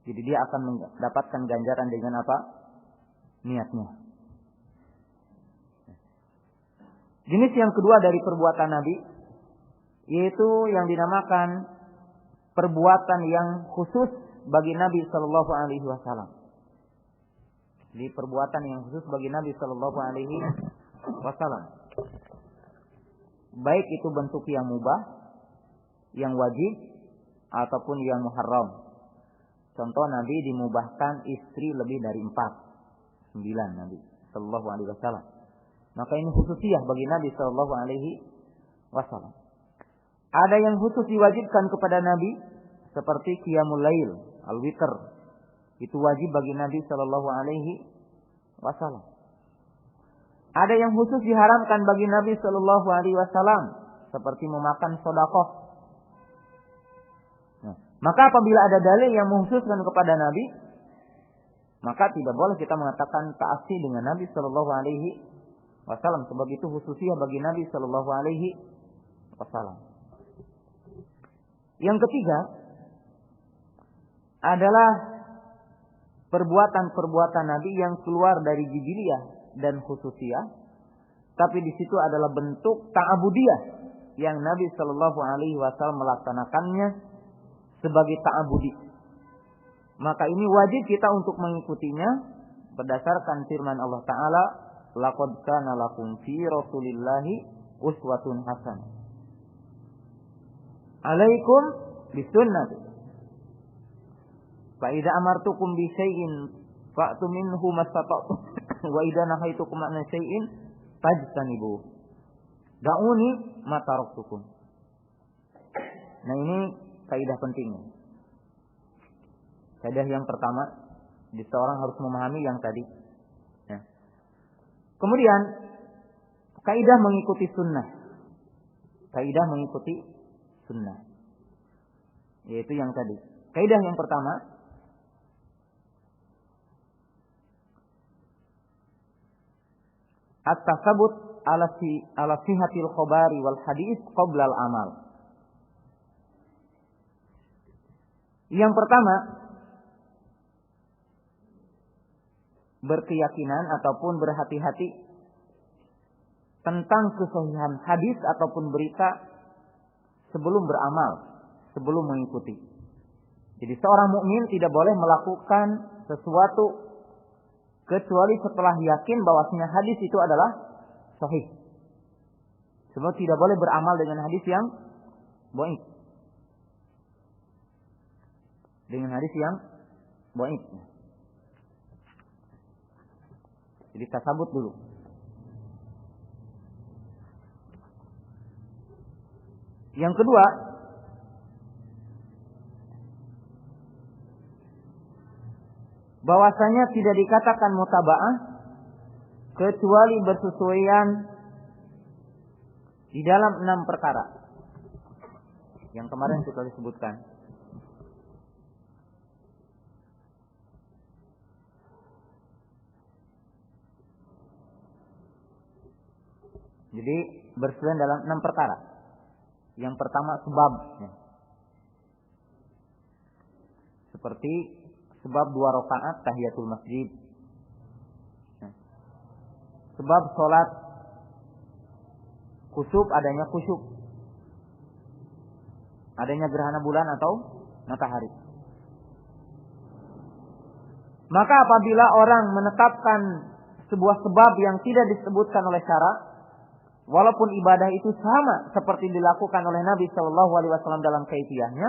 [SPEAKER 1] Jadi dia akan mendapatkan ganjaran dengan apa? Niatnya. Jenis yang kedua dari perbuatan Nabi yaitu yang dinamakan perbuatan yang khusus bagi Nabi sallallahu alaihi wasallam. Jadi perbuatan yang khusus bagi Nabi sallallahu alaihi wasallam. Baik itu bentuk yang mubah, yang wajib ataupun yang muharram. Contoh Nabi dimubahkan istri lebih dari 9 Nabi sallallahu alaihi wasallam. Maka ini khususiyah bagi Nabi sallallahu alaihi wasallam. Ada yang khusus diwajibkan kepada Nabi seperti qiyamul lail, al-witr. Itu wajib bagi Nabi sallallahu alaihi wasallam. Ada yang khusus diharamkan bagi Nabi sallallahu alaihi wasallam seperti memakan sedekah. Nah, maka apabila ada dalil yang mengkhususkan kepada Nabi, maka tidak boleh kita mengatakan ta'assi dengan Nabi sallallahu alaihi wasallam, sebab itu khususiyah bagi Nabi sallallahu alaihi wasallam. Yang ketiga adalah perbuatan-perbuatan Nabi yang keluar dari jibiliyah dan khususiyah, tapi di situ adalah bentuk ta'abudiyah yang Nabi sallallahu alaihi wasallam melaksanakannya sebagai ta'abudi. Maka ini wajib kita untuk mengikutinya berdasarkan firman Allah Ta'ala, laqad kana lakum fi rasulillahi uswatun hasanah. Alaikum bisunnati. Fa idza amartukum bi syai'in fa'tu minhu mastata'tum wa idza nahaitukum an syai'in fajtanibuh. Da'uni ma taraktukum. Nah, ini kaidah pentingnya. Kaidah yang pertama, seorang harus memahami yang tadi. Ya. Kemudian kaidah mengikuti sunnah. Kaidah mengikuti sunnah, yaitu yang tadi. Kaidah yang pertama, at-tasabut ala sihatil khabari wal hadis qabla al-amal. Yang pertama, berkeyakinan ataupun berhati-hati tentang kesahihan hadis ataupun berita sebelum beramal, sebelum mengikuti. Jadi seorang mukmin tidak boleh melakukan sesuatu kecuali setelah yakin bahwasanya hadis itu adalah sahih. Sebab tidak boleh beramal dengan hadis yang dhaif. Dengan hadis yang dhaif. Jadi tasabut dulu. Yang kedua, bahwasanya tidak dikatakan mutaba'ah kecuali bersesuaian di dalam 6 perkara yang kemarin kita disebutkan. Jadi bersesuaian dalam 6 perkara. Yang pertama sebabnya. Seperti sebab 2 rakaat tahiyatul masjid. Sebab sholat kusuf, adanya kusuf, adanya gerhana bulan atau matahari. Maka apabila orang menetapkan sebuah sebab yang tidak disebutkan oleh syarak, walaupun ibadah itu sama seperti dilakukan oleh Nabi Shallallahu Alaihi Wasallam dalam kaifiyahnya,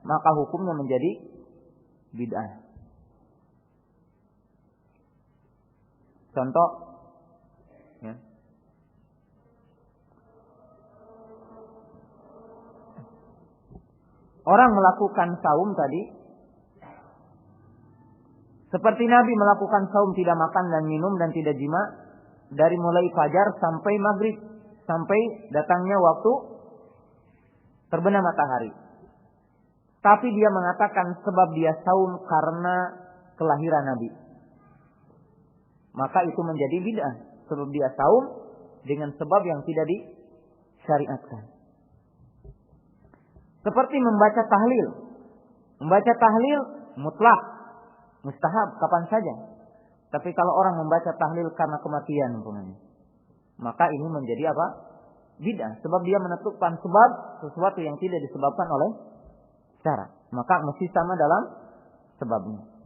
[SPEAKER 1] maka hukumnya menjadi bid'ah. Contoh, ya. Orang melakukan saum tadi, seperti Nabi melakukan saum tidak makan dan minum dan tidak jima dari mulai fajar sampai maghrib, sampai datangnya waktu terbenam matahari. Tapi dia mengatakan sebab dia saum karena kelahiran Nabi. Maka itu menjadi bid'ah. Sebab dia saum dengan sebab yang tidak disyariatkan. Seperti membaca tahlil. Membaca tahlil mutlak, mustahab kapan saja. Tapi kalau orang membaca tahlil karena kematian umpamanya, maka ini menjadi apa? Bid'ah. Sebab dia menentukan sebab sesuatu yang tidak disebabkan oleh syarak. Maka mesti sama dalam sebabnya.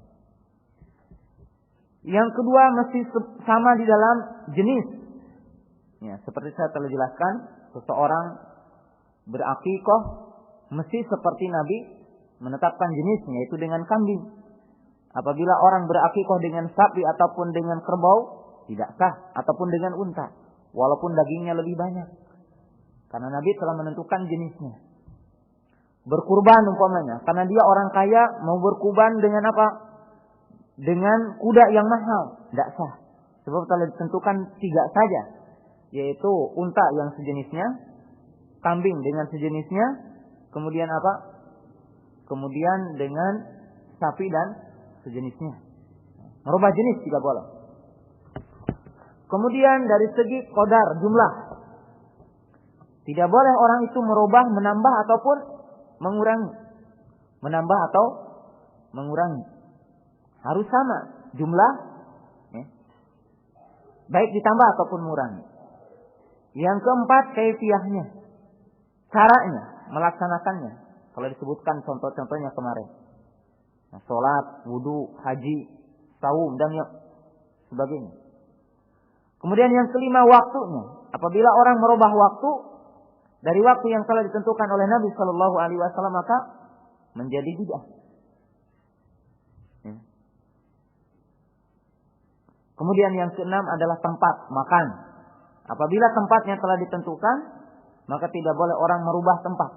[SPEAKER 1] Yang kedua mesti sama di dalam jenis. Ya, seperti saya telah jelaskan, seseorang berakikah mesti seperti Nabi menetapkan jenisnya, yaitu dengan kambing. Apabila orang berakikah dengan sapi ataupun dengan kerbau, tidak sah, ataupun dengan unta, walaupun dagingnya lebih banyak. Karena Nabi telah menentukan jenisnya. Berkurban umpamanya, karena dia orang kaya mau berkurban dengan apa? Dengan kuda yang mahal, tidak sah. Sebab telah ditentukan 3 saja, yaitu unta yang sejenisnya, kambing dengan sejenisnya, kemudian apa? Kemudian dengan sapi dan sejenisnya. Merubah jenis tidak boleh. Kemudian dari segi qadar, jumlah, tidak boleh orang itu merubah, menambah ataupun mengurangi. Menambah atau mengurangi. Harus sama jumlah, ya, baik ditambah ataupun mengurangi. Yang keempat, kaifiyahnya, caranya melaksanakannya. Kalau disebutkan contoh-contohnya kemarin, nah, sholat, wudu, haji, saum dan yang sebagainya. Kemudian yang kelima, waktunya. Apabila orang merubah waktu dari waktu yang telah ditentukan oleh Nabi Shallallahu Alaihi Wasallam, maka menjadi bid'ah. Ya. Kemudian yang keenam adalah tempat makan. Apabila tempatnya telah ditentukan, maka tidak boleh orang merubah tempat.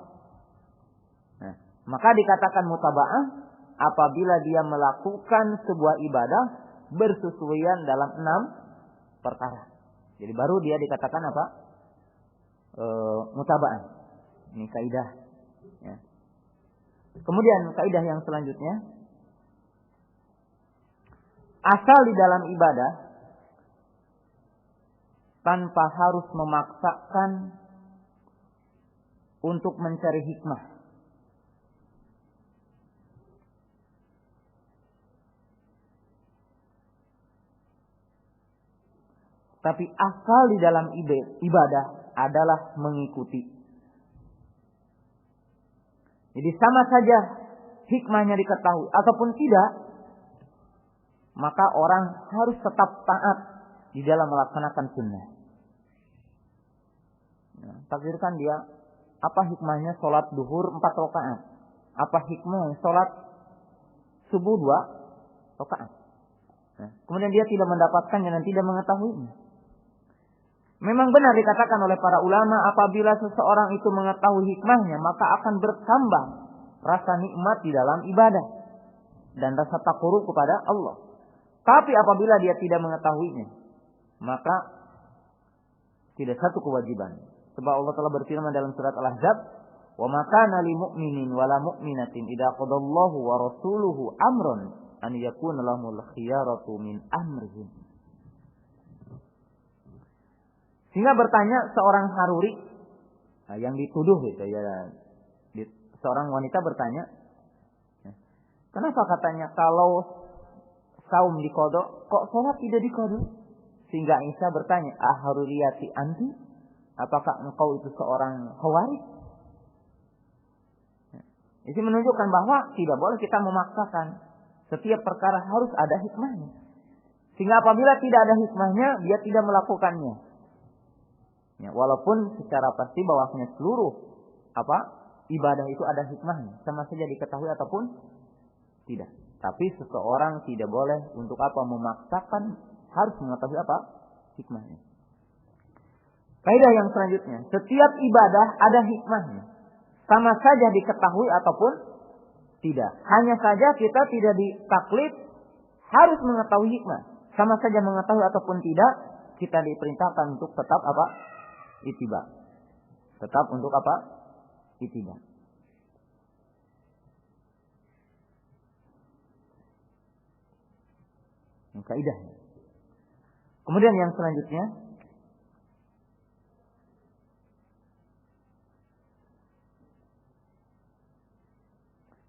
[SPEAKER 1] Nah, maka dikatakan mutaba'ah apabila dia melakukan sebuah ibadah bersesuaian dalam 6 perkara. Jadi baru dia dikatakan apa? Mutaba'ah. Ini kaidah. Ya. Kemudian kaidah yang selanjutnya, asal di dalam ibadah tanpa harus memaksakan untuk mencari hikmah. Tapi asal di dalam ibadah adalah mengikuti. Jadi sama saja hikmahnya diketahui ataupun tidak, maka orang harus tetap taat di dalam melaksanakan sunnah. Nah, takdirkan dia, apa hikmahnya sholat duhur 4 rakaat? Apa hikmahnya sholat subuh 2 rakaat? Nah, kemudian dia tidak mendapatkannya dan tidak mengetahuinya. Memang benar dikatakan oleh para ulama, apabila seseorang itu mengetahui hikmahnya, maka akan bertambah rasa nikmat di dalam ibadah dan rasa takarrub kepada Allah. Tapi apabila dia tidak mengetahuinya, maka tidak satu kewajiban. Sebab Allah telah berfirman dalam surat Al-Ahzab, "Wa ma kana lil mu'minin wa la mu'minatin idza qadallahu wa rasuluhu amran an yakuna lahumul khiyaratu min amrihim." Sehingga bertanya seorang haruri yang dituduh gitu ya, seorang wanita bertanya, kenapa katanya kalau saum diqada kok salat tidak diqada? Sehingga Aisyah bertanya, "Aharuriyati anti? Apakah engkau itu seorang khawarij?" Ini menunjukkan bahwa tidak boleh kita memaksakan. Setiap perkara harus ada hikmahnya. Sehingga apabila tidak ada hikmahnya, dia tidak melakukannya. Ya, walaupun secara pasti bahwasanya seluruh ibadah itu ada hikmahnya, sama saja diketahui ataupun tidak. Tapi seseorang tidak boleh untuk memaksakan, harus mengetahui hikmahnya. Kaidah yang selanjutnya, setiap ibadah ada hikmahnya, sama saja diketahui ataupun tidak. Hanya saja kita tidak ditaklid harus mengetahui hikmah. Sama saja mengetahui ataupun tidak, kita diperintahkan untuk tetap ittiba. Tetap untuk ittiba. Kaidahnya. Kemudian yang selanjutnya,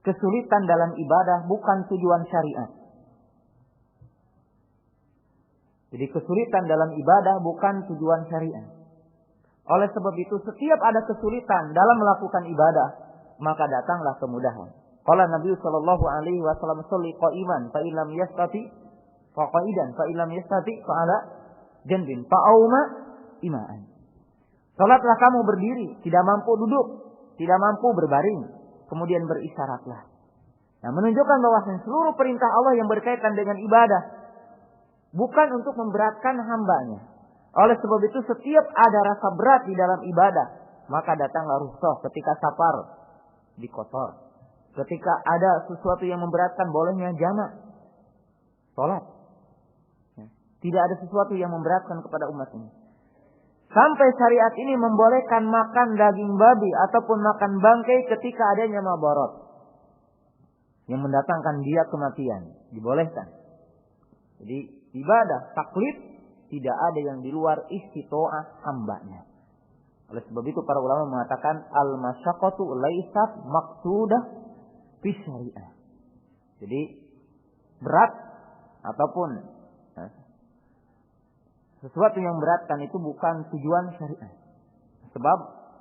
[SPEAKER 1] kesulitan dalam ibadah bukan tujuan syariat. Jadi kesulitan dalam ibadah bukan tujuan syariat. Oleh sebab itu setiap ada kesulitan dalam melakukan ibadah, maka datanglah kemudahan. Qala Nabi sallallahu alaihi wasallam, "Sholli qa'iman fa illam yastati fa qa'idan fa illam yastati fa ala janbin fa auma ima'an." Salatlah kamu berdiri, tidak mampu duduk, tidak mampu berbaring, kemudian berisyaratlah. Nah, menunjukkan bahwa seluruh perintah Allah yang berkaitan dengan ibadah bukan untuk memberatkan hambanya. Oleh sebab itu setiap ada rasa berat di dalam ibadah, maka datanglah rukhsah. Ketika safar dikotor, ketika ada sesuatu yang memberatkan, bolehnya jamak salat. Tidak ada sesuatu yang memberatkan kepada umat ini. Sampai syariat ini membolehkan makan daging babi ataupun makan bangkai ketika adanya mabarat yang mendatangkan dia kematian, dibolehkan. Jadi ibadah taklid tidak ada yang di luar istitoah hambanya. Oleh sebab itu para ulama mengatakan al-masyaqqatu laysat maqsudah fi syariah. Jadi berat ataupun sesuatu yang beratkan itu bukan tujuan syariat. Sebab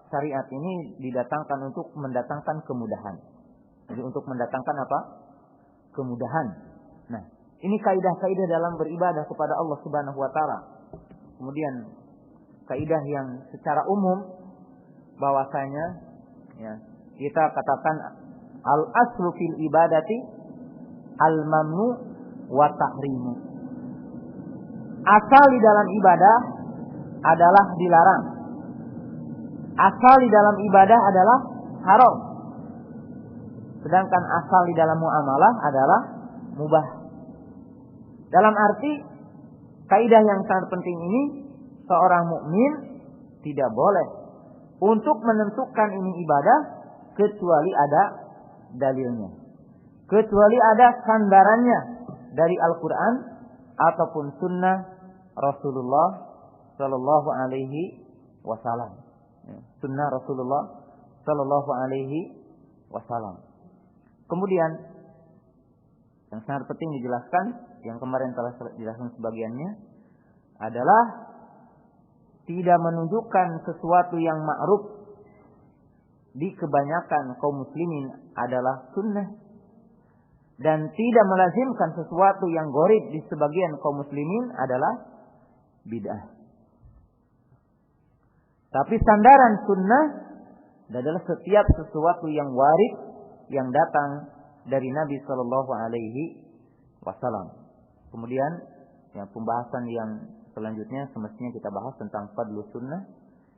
[SPEAKER 1] syariat ini didatangkan untuk mendatangkan kemudahan. Jadi untuk mendatangkan kemudahan. Nah, ini kaidah-kaidah dalam beribadah kepada Allah Subhanahu wa taala. Kemudian kaidah yang secara umum bahwasanya kita katakan al-aslu fil ibadati al-mamnu wa tahrimu. Asal di dalam ibadah adalah dilarang. Asal di dalam ibadah adalah haram. Sedangkan asal di dalam muamalah adalah mubah. Dalam arti kaidah yang sangat penting ini, seorang mukmin tidak boleh untuk menentukan ini ibadah kecuali ada dalilnya. Kecuali ada sandarannya dari Al-Quran ataupun sunnah Rasulullah Sallallahu Alaihi Wasallam. Sunnah Rasulullah Sallallahu Alaihi Wasallam. Kemudian yang sangat penting dijelaskan, yang kemarin telah dijelaskan sebagiannya, adalah tidak menunjukkan sesuatu yang ma'ruf di kebanyakan kaum muslimin adalah sunnah, dan tidak melazimkan sesuatu yang gharib di sebagian kaum muslimin adalah bid'ah. Tapi sandaran sunnah adalah setiap sesuatu yang warid yang datang dari Nabi Sallallahu Alaihi Wasallam. Kemudian pembahasan yang selanjutnya semestinya kita bahas tentang fadlu sunnah,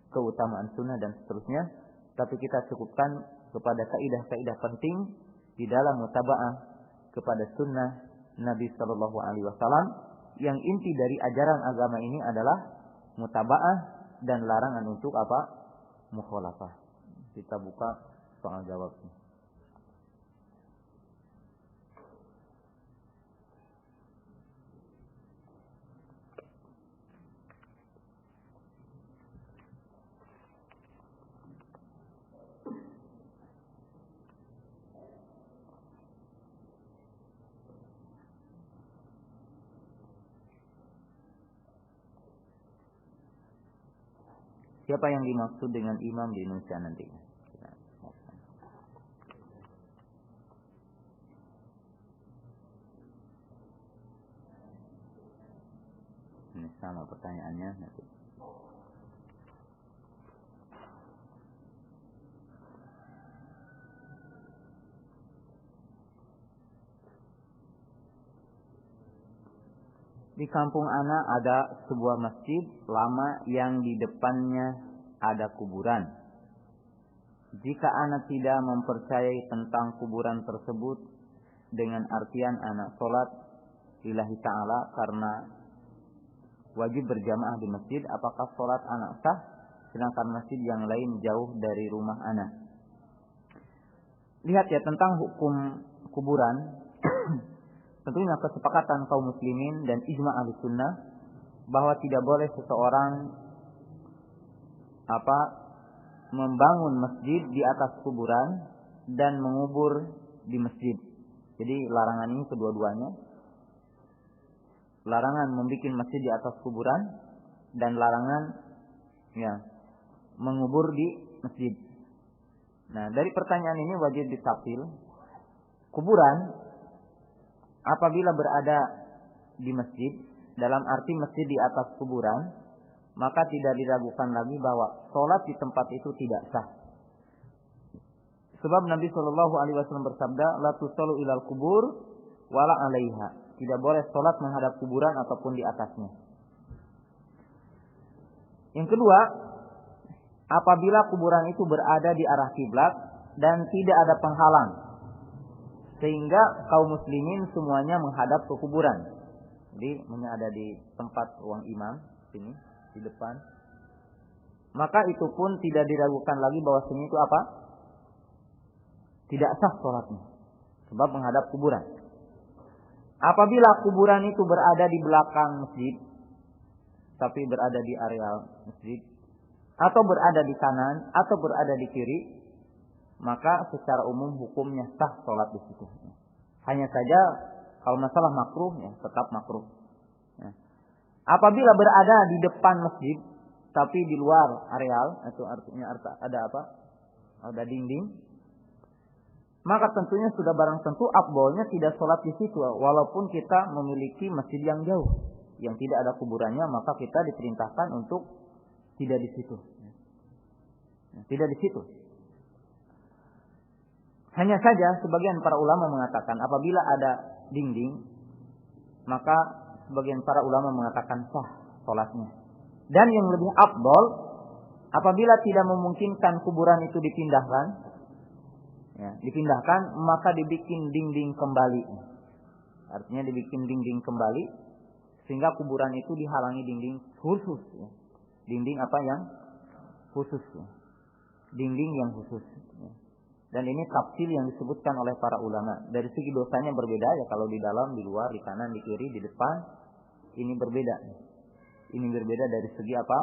[SPEAKER 1] keutamaan sunnah dan seterusnya. Tapi kita cukupkan kepada kaidah-kaidah penting di dalam mutaba'ah kepada sunnah Nabi Shallallahu Alaihi Wasallam. Yang inti dari ajaran agama ini adalah mutaba'ah dan larangan untuk apa? Mukhalafah. Kita buka soal jawabnya. Siapa yang dimaksud dengan imam di Indonesia nanti? Ini sama pertanyaannya nanti. Di kampung ana ada sebuah masjid lama yang di depannya ada kuburan. Jika ana tidak mempercayai tentang kuburan tersebut dengan artian ana sholat lillahi ta'ala karena wajib berjamaah di masjid, apakah sholat ana sah sedangkan masjid yang lain jauh dari rumah ana? Lihat ya, tentang hukum kuburan. Tentunya kesepakatan kaum muslimin dan ijma' ahli sunnah bahwa tidak boleh seseorang membangun masjid di atas kuburan dan mengubur di masjid. Jadi larangan ini kedua-duanya. Larangan membuat masjid di atas kuburan dan larangan mengubur di masjid. Nah, dari pertanyaan ini wajib ditafsir. Kuburan apabila berada di masjid, dalam arti masjid di atas kuburan, maka tidak diragukan lagi bahwa sholat di tempat itu tidak sah. Sebab Nabi Shallallahu Alaihi Wasallam bersabda, la tusallu ilal kubur wala alaiha. Tidak boleh sholat menghadap kuburan ataupun di atasnya. Yang kedua, apabila kuburan itu berada di arah kiblat dan tidak ada penghalang, sehingga kaum muslimin semuanya menghadap ke kuburan. Jadi ada di tempat ruang imam sini di depan. Maka itu pun tidak diragukan lagi bahwasanya itu apa? Tidak sah sholatnya, sebab menghadap kuburan. Apabila kuburan itu berada di belakang masjid, tapi berada di areal masjid, atau berada di kanan, atau berada di kiri, maka secara umum hukumnya sah sholat di situ. Hanya saja kalau masalah makruh tetap makruh. Apabila berada di depan masjid tapi di luar areal, itu artinya ada apa? Ada dinding, maka tentunya sudah barang tentu afdolnya tidak sholat di situ. Walaupun kita memiliki masjid yang jauh, yang tidak ada kuburannya, maka kita diperintahkan untuk tidak di situ. Tidak di situ. Hanya saja sebagian para ulama mengatakan apabila ada dinding, maka sebagian para ulama mengatakan sah sholatnya. Dan yang lebih afdol, apabila tidak memungkinkan kuburan itu dipindahkan, maka dibikin dinding kembali. Artinya dibikin dinding kembali, sehingga kuburan itu dihalangi dinding khusus. Dinding apa yang khusus? Dinding yang khusus. Dan ini tafsir yang disebutkan oleh para ulama. Dari segi dosanya berbeda ya, kalau di dalam, di luar, di kanan, di kiri, di depan, ini berbeda. Ini berbeda dari segi apa?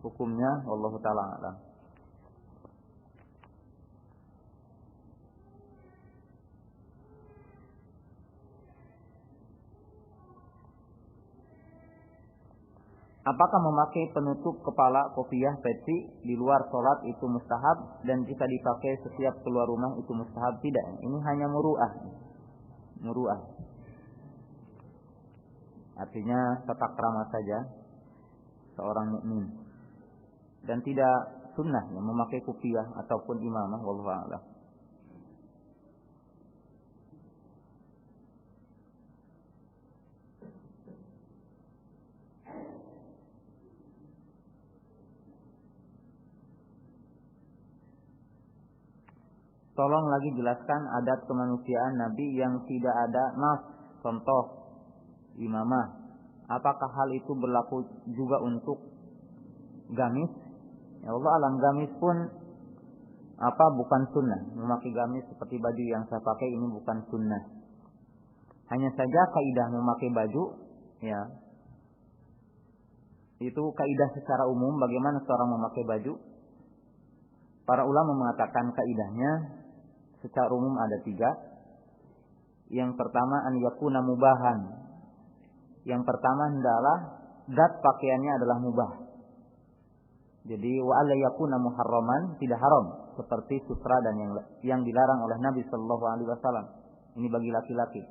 [SPEAKER 1] Hukumnya, wallahu ta'ala a'lam. Apakah memakai penutup kepala kopiah peci di luar sholat itu mustahab, dan jika dipakai setiap keluar rumah itu mustahab? Tidak. Ini hanya muru'ah. Muru'ah. Artinya tata krama saja seorang mukmin. Dan tidak sunnah memakai kopiah ataupun imamah, wallahu a'lam. Tolong lagi jelaskan adat kemanusiaan Nabi yang tidak ada nas contoh imamah. Apakah hal itu berlaku juga untuk gamis? Ya Allah alam, gamis pun bukan sunnah. Memakai gamis seperti baju yang saya pakai ini bukan sunnah. Hanya saja kaidah memakai baju, ya, itu kaidah secara umum bagaimana seorang memakai baju. Para ulama mengatakan kaidahnya secara umum ada 3. Yang pertama an yakuna mubahan. Yang pertama adalah zat pakaiannya adalah mubah. Jadi wa alla yakuna muharraman, tidak haram seperti sutra dan yang dilarang oleh Nabi sallallahu alaihi wasallam. Ini bagi laki-laki.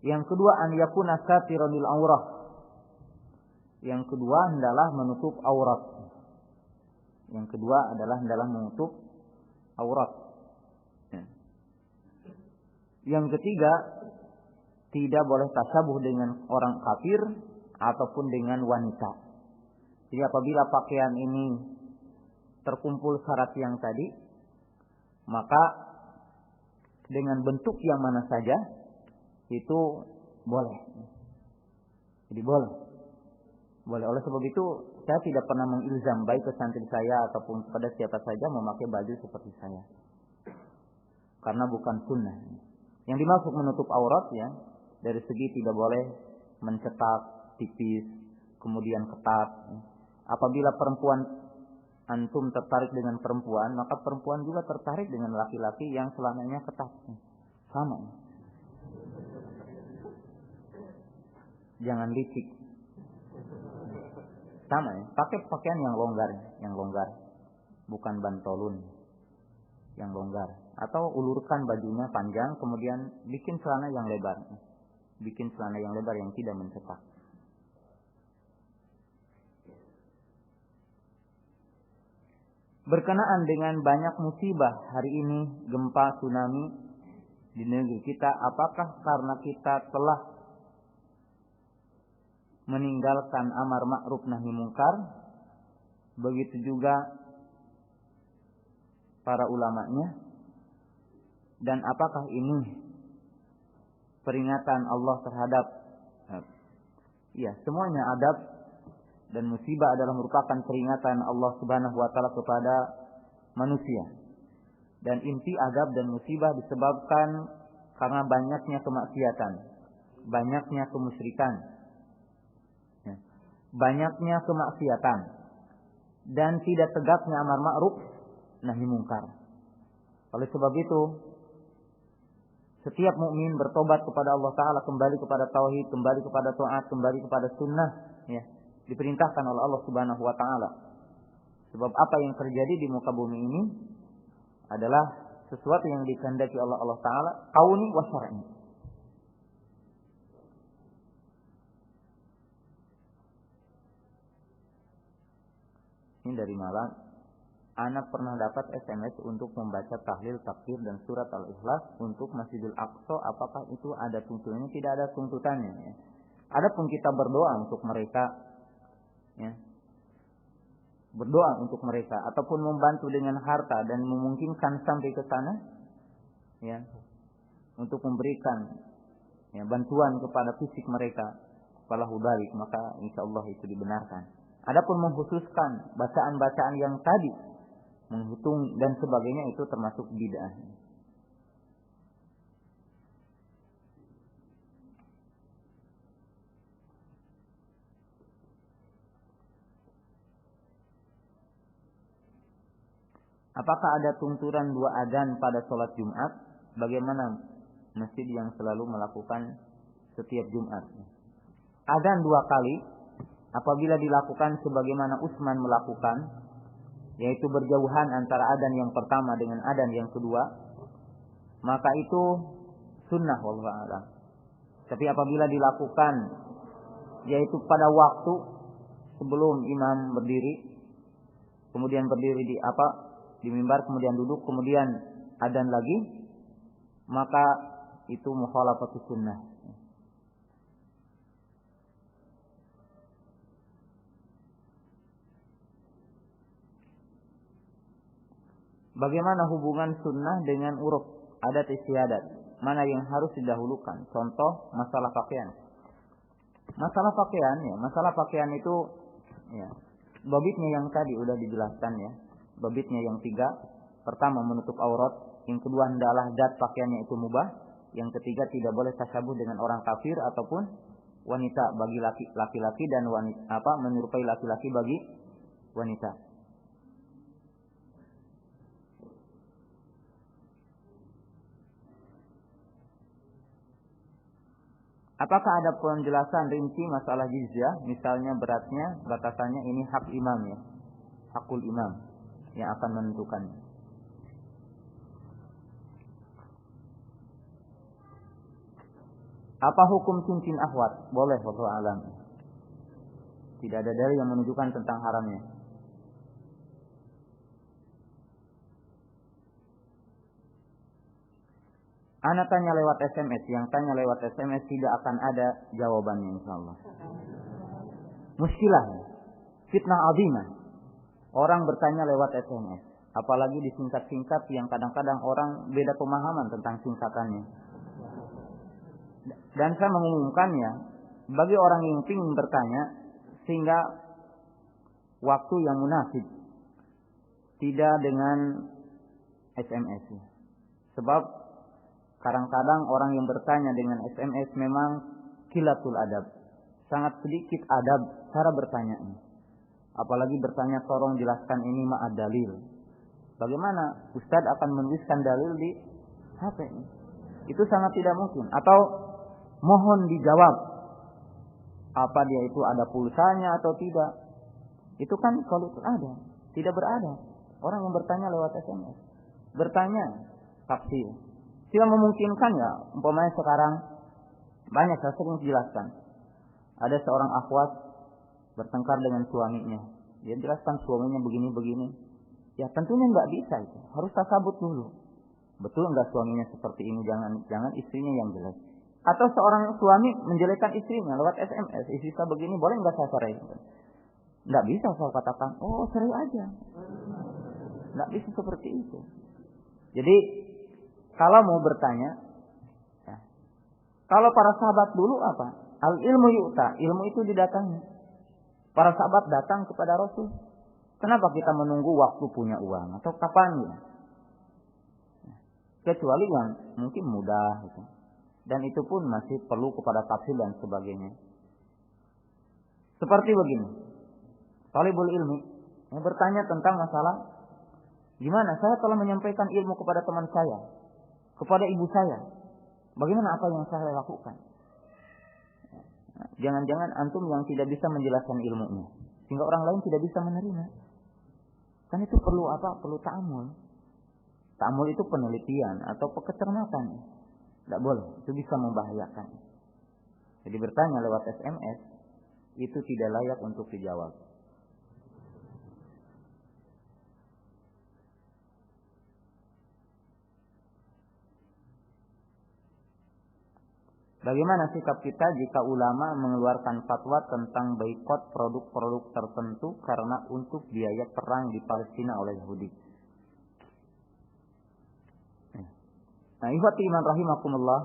[SPEAKER 1] Yang kedua an yakuna satiran lil aurah. Yang kedua adalah menutup aurat. Yang kedua adalah menutup aurat. Yang ketiga, tidak boleh tasabuh dengan orang kafir ataupun dengan wanita. Jadi apabila pakaian ini terkumpul syarat yang tadi, maka dengan bentuk yang mana saja itu boleh. Jadi boleh. Oleh sebab itu saya tidak pernah mengilzam baik ke santri saya ataupun kepada siapa saja memakai baju seperti saya. Karena bukan sunnah. Yang dimaksud menutup aurat ya, dari segi tidak boleh mencetak tipis, kemudian ketat. Apabila perempuan antum tertarik dengan perempuan, maka perempuan juga tertarik dengan laki-laki yang celananya ketat. Sama. Jangan licik. Sama ya, pakai pakaian yang longgar, bukan bantolun, yang longgar. Atau ulurkan bajunya panjang, kemudian bikin celana yang lebar, yang tidak mencetak. Berkenaan dengan banyak musibah hari ini, gempa, tsunami di negeri kita, apakah karena kita telah meninggalkan amar ma'ruf nahi mungkar? Begitu juga para ulamanya. Dan apakah ini peringatan Allah terhadap semuanya adab dan musibah adalah merupakan peringatan Allah Subhanahu wa taala kepada manusia. Dan inti adab dan musibah disebabkan karena banyaknya kemaksiatan, banyaknya kemusyrikan, banyaknya kemaksiatan, dan tidak tegaknya amar ma'ruf nahi mungkar. Oleh sebab itu, setiap mukmin bertobat kepada Allah Ta'ala, kembali kepada tauhid, kembali kepada taat, kembali kepada sunnah, diperintahkan oleh Allah Subhanahu wa Ta'ala. Sebab apa yang terjadi di muka bumi ini adalah sesuatu yang dikehendaki oleh Allah Ta'ala, kauni wa syar'i. Ini dari malam. Anak pernah dapat SMS untuk membaca tahlil, takbir dan surat Al-Ikhlas untuk Masjidil Aqsa. Apakah itu ada tuntutannya? Tidak ada tuntutannya. Adapun kita berdoa untuk mereka, berdoa untuk mereka ataupun membantu dengan harta dan memungkinkan sampai ke sana, untuk memberikan bantuan kepada fisik mereka, falahu dzalik, maka insyaallah itu dibenarkan. Adapun mengkhususkan bacaan-bacaan yang tadi, menghitung dan sebagainya, itu termasuk bid'ah. Apakah ada tuntunan 2 adzan pada sholat Jumat? Bagaimana masjid yang selalu melakukan setiap Jumat? Adzan 2 kali apabila dilakukan sebagaimana Utsman melakukan, yaitu berjauhan antara adzan yang pertama dengan adzan yang kedua, maka itu sunnah wallahu a'lam. Tapi apabila dilakukan yaitu pada waktu sebelum imam berdiri, kemudian berdiri di mimbar, kemudian duduk, kemudian adzan lagi, maka itu mukhalafatus sunnah. Bagaimana hubungan sunnah dengan uruf, adat istiadat? mana yang harus didahulukan. Contoh masalah pakaian. Masalah pakaian itu ya, babitnya yang tadi udah dijelaskan ya. Babitnya yang 3. Pertama, menutup aurat. Yang kedua, hendaklah zat pakaiannya itu mubah. Yang ketiga, tidak boleh tasyabuh dengan orang kafir ataupun wanita bagi laki-laki dan wanita menyerupai laki-laki bagi wanita. Apakah ada penjelasan rinci masalah jizyah? Misalnya beratnya, batasannya ini hak imam ya. Hakul imam yang akan menentukannya. Apa hukum cincin akhwat? Boleh, wallahu a'lam. Tidak ada dalil yang menunjukkan tentang haramnya. Ana tanya lewat SMS, yang tanya lewat SMS tidak akan ada jawabannya insyaallah. Muskilah, fitnah azimah. Orang bertanya lewat SMS, apalagi disingkat-singkat yang kadang-kadang orang beda pemahaman tentang singkatannya. Dan saya mengumumkannya bagi orang yang ingin bertanya sehingga waktu yang munasib, tidak dengan SMS. Sebab kadang-kadang orang yang bertanya dengan SMS memang kilatul adab. Sangat sedikit adab cara bertanya. Apalagi bertanya, tolong jelaskan ini ma'ad dalil. Bagaimana Ustaz akan menuliskan dalil di HP ini? Itu sangat tidak mungkin. Atau mohon dijawab. Apa dia itu ada pulsanya atau tidak? Itu kan kalau itu ada. Tidak berada. Orang yang bertanya lewat SMS. Bertanya tafsir. Tidak memungkinkan ya, umpamanya sekarang banyak saya sering jelaskan. Ada seorang akhwat bertengkar dengan suaminya. Dia jelaskan suaminya begini-begini. Ya tentunya enggak bisa itu. Harus tasabut dulu. Betul enggak suaminya seperti ini? Jangan istrinya yang jelek. Atau seorang suami menjelekkan istrinya lewat SMS. Istri saya begini, boleh enggak saya cerai? Enggak bisa saya katakan, oh cerai aja. Enggak bisa seperti itu. Jadi kalau mau bertanya, ya. Kalau para sahabat dulu apa? Al ilmu yu'ta, ilmu itu didatangi. Para sahabat datang kepada Rasul. Kenapa kita menunggu waktu punya uang atau kapan ya? Kecuali yang mungkin mudah gitu. Dan itu pun masih perlu kepada tafsir dan sebagainya. Seperti begini. Talibul ilmi yang bertanya tentang masalah gimana saya telah menyampaikan ilmu kepada teman saya, kepada ibu saya. Bagaimana apa yang saya lakukan? Jangan-jangan antum yang tidak bisa menjelaskan ilmunya, sehingga orang lain tidak bisa menerima. Kan itu perlu apa? Perlu ta'amul. Ta'amul itu penelitian atau kecermatan. Tidak boleh, itu bisa membahayakan. Jadi bertanya lewat SMS itu tidak layak untuk dijawab. Bagaimana sikap kita jika ulama mengeluarkan fatwa tentang boikot produk-produk tertentu karena untuk biaya perang di Palestina oleh Yahudi? Nah, ikhwati iman rahimakumullah,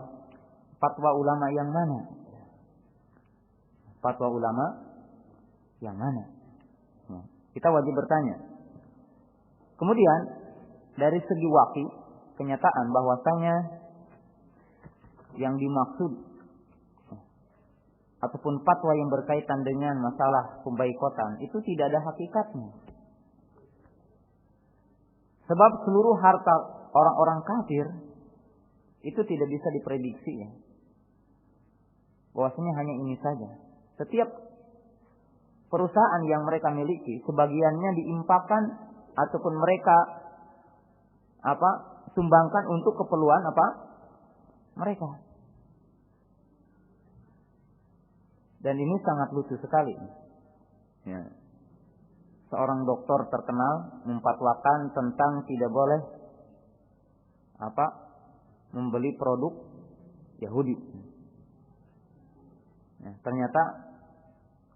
[SPEAKER 1] fatwa ulama yang mana? Fatwa ulama yang mana? Nah, kita wajib bertanya. Kemudian dari segi waqi, kenyataan bahwasanya yang dimaksud ataupun fatwa yang berkaitan dengan masalah pemboikotan itu tidak ada hakikatnya. Sebab seluruh harta orang-orang kafir itu tidak bisa diprediksi ya. Bahwasanya hanya ini saja. Setiap perusahaan yang mereka miliki sebagiannya diimpakkan ataupun mereka sumbangkan untuk keperluan mereka. Dan ini sangat lucu sekali. Ya. Seorang dokter terkenal memfatwakan tentang tidak boleh membeli produk Yahudi. Ya, ternyata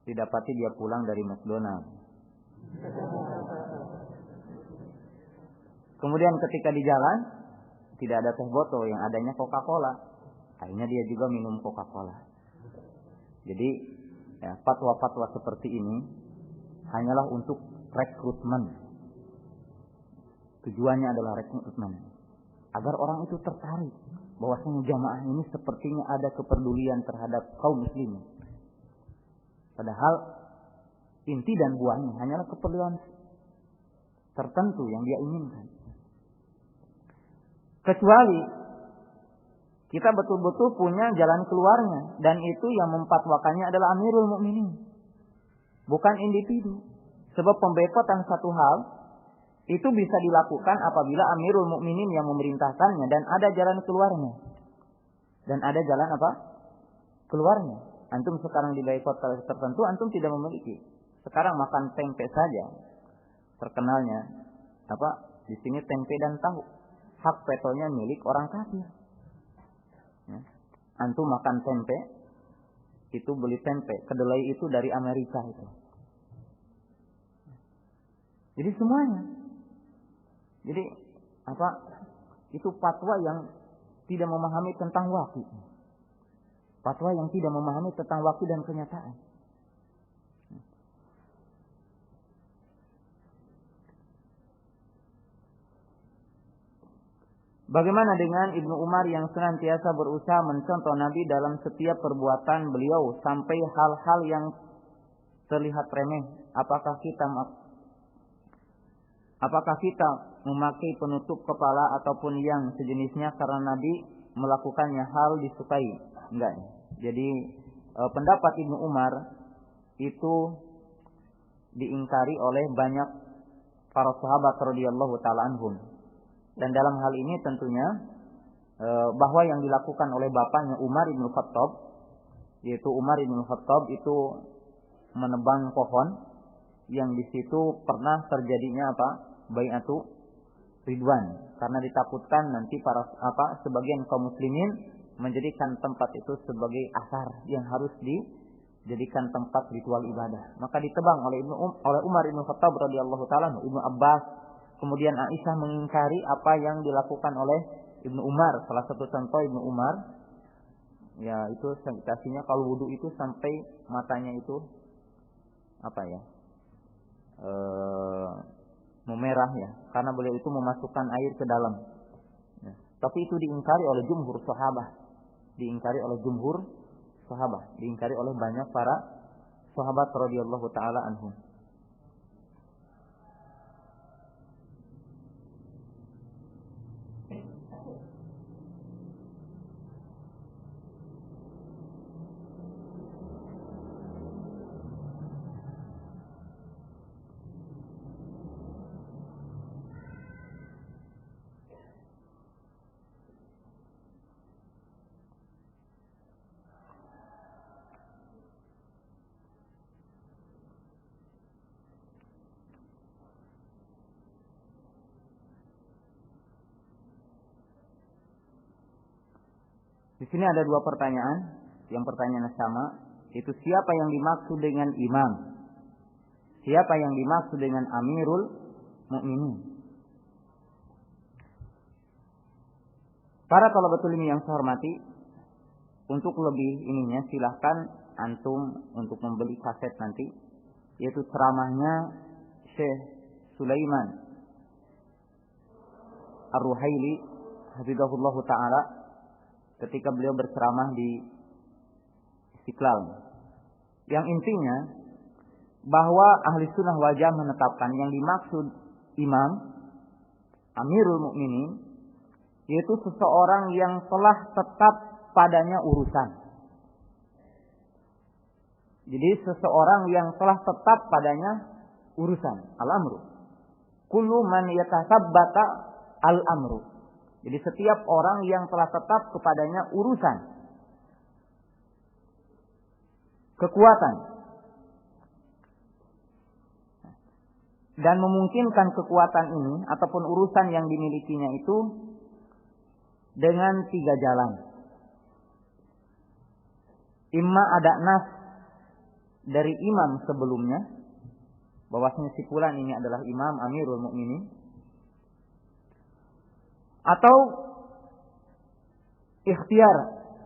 [SPEAKER 1] didapati dia pulang dari McDonald. Kemudian ketika di jalan tidak ada teh botol, yang adanya Coca-Cola. Akhirnya dia juga minum Coca-Cola. Jadi ya, fatwa-fatwa seperti ini hanyalah untuk rekrutmen. Tujuannya adalah rekrutmen, agar orang itu tertarik bahwasanya jamaah ini sepertinya ada kepedulian terhadap kaum muslimin. Padahal inti dan buahnya hanyalah keperluan tertentu yang dia inginkan. Kecuali kita betul-betul punya jalan keluarnya, dan itu yang memfatwakannya adalah Amirul Mukminin, bukan individu. Sebab pemboikotan satu hal itu bisa dilakukan apabila Amirul Mukminin yang memerintahkannya dan ada jalan keluarnya. Dan ada jalan apa? Keluarnya. Antum sekarang diboikot tertentu, antum tidak memiliki. Sekarang makan tempe saja. Terkenalnya apa? Di sini tempe dan tahu. Hak vetonya milik orang kafir. Ya. Antum makan tempe, itu beli tempe, kedelai itu dari Amerika itu. Jadi semuanya. Jadi apa? Itu fatwa yang tidak memahami tentang waktu. Fatwa yang tidak memahami tentang waktu dan kenyataan. Bagaimana dengan Ibnu Umar yang senantiasa berusaha mencontoh Nabi dalam setiap perbuatan beliau sampai hal-hal yang terlihat remeh? Apakah kita memakai penutup kepala ataupun yang sejenisnya karena Nabi melakukannya hal disukai? Enggak. Jadi pendapat Ibnu Umar itu diingkari oleh banyak para sahabat radhiyallahu taala anhum. Dan dalam hal ini tentunya bahwa yang dilakukan oleh bapaknya Umar bin Khattab, yaitu Umar bin Khattab itu menebang pohon yang di situ pernah terjadinya apa? Bai'atu Ridwan, karena ditakutkan nanti sebagian kaum muslimin menjadikan tempat itu sebagai asar yang harus dijadikan tempat ritual ibadah. Maka ditebang oleh Umar bin Khattab radhiyallahu taala, Ibnu Abbas. Kemudian Aisyah mengingkari apa yang dilakukan oleh Ibnu Umar. Salah satu contoh Ibnu Umar, ya itu sanitasinya kalau wudu itu sampai matanya itu memerah ya, karena beliau itu memasukkan air ke dalam. Ya. Tapi itu diingkari oleh jumhur sahabat, diingkari oleh banyak para sahabat radhiyallahu taala anhum. Di sini ada dua pertanyaan. Yang pertanyaan sama, itu siapa yang dimaksud dengan imam? Siapa yang dimaksud dengan Amirul Mukminin? Para thalabatul ilmi yang saya hormati, untuk lebih ininya silahkan antum untuk membeli kaset nanti, yaitu ceramahnya Syekh Sulaiman Ar-Ruhaili hafizahullah taala ketika beliau berceramah di Istiqlal. Yang intinya bahwa ahli sunnah wal jamaah menetapkan yang dimaksud imam Amirul Mukminin yaitu seseorang yang telah tetap padanya urusan. Jadi seseorang yang telah tetap padanya urusan, al-amru. Kullu man yatasabbata al-amru. Jadi setiap orang yang telah tetap kepadanya urusan, kekuatan, dan memungkinkan kekuatan ini ataupun urusan yang dimilikinya itu dengan 3 jalan. Imma ada nas dari imam sebelumnya, bahwasanya si fulan ini adalah imam Amirul Mukminin, atau ikhtiyar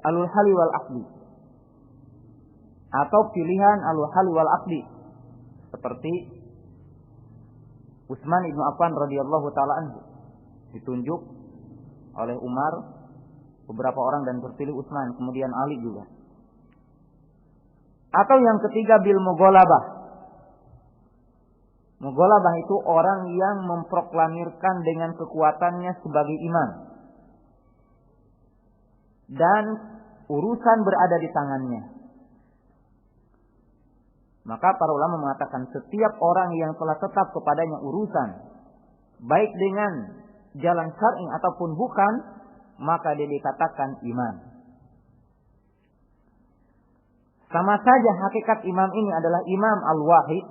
[SPEAKER 1] alul hali wal aqdi, atau pilihan alul hali wal aqdi, seperti Utsman ibnu Affan radhiyallahu taala anhu ditunjuk oleh Umar beberapa orang dan terpilih Utsman, kemudian Ali juga. Atau yang ketiga bil mughalabah. Mughalabah itu orang yang memproklamirkan dengan kekuatannya sebagai imam dan urusan berada di tangannya. Maka para ulama mengatakan setiap orang yang telah tetap kepadanya urusan, baik dengan jalan syar'i ataupun bukan, maka dia dikatakan imam. Sama saja hakikat imam ini adalah imam al-wahid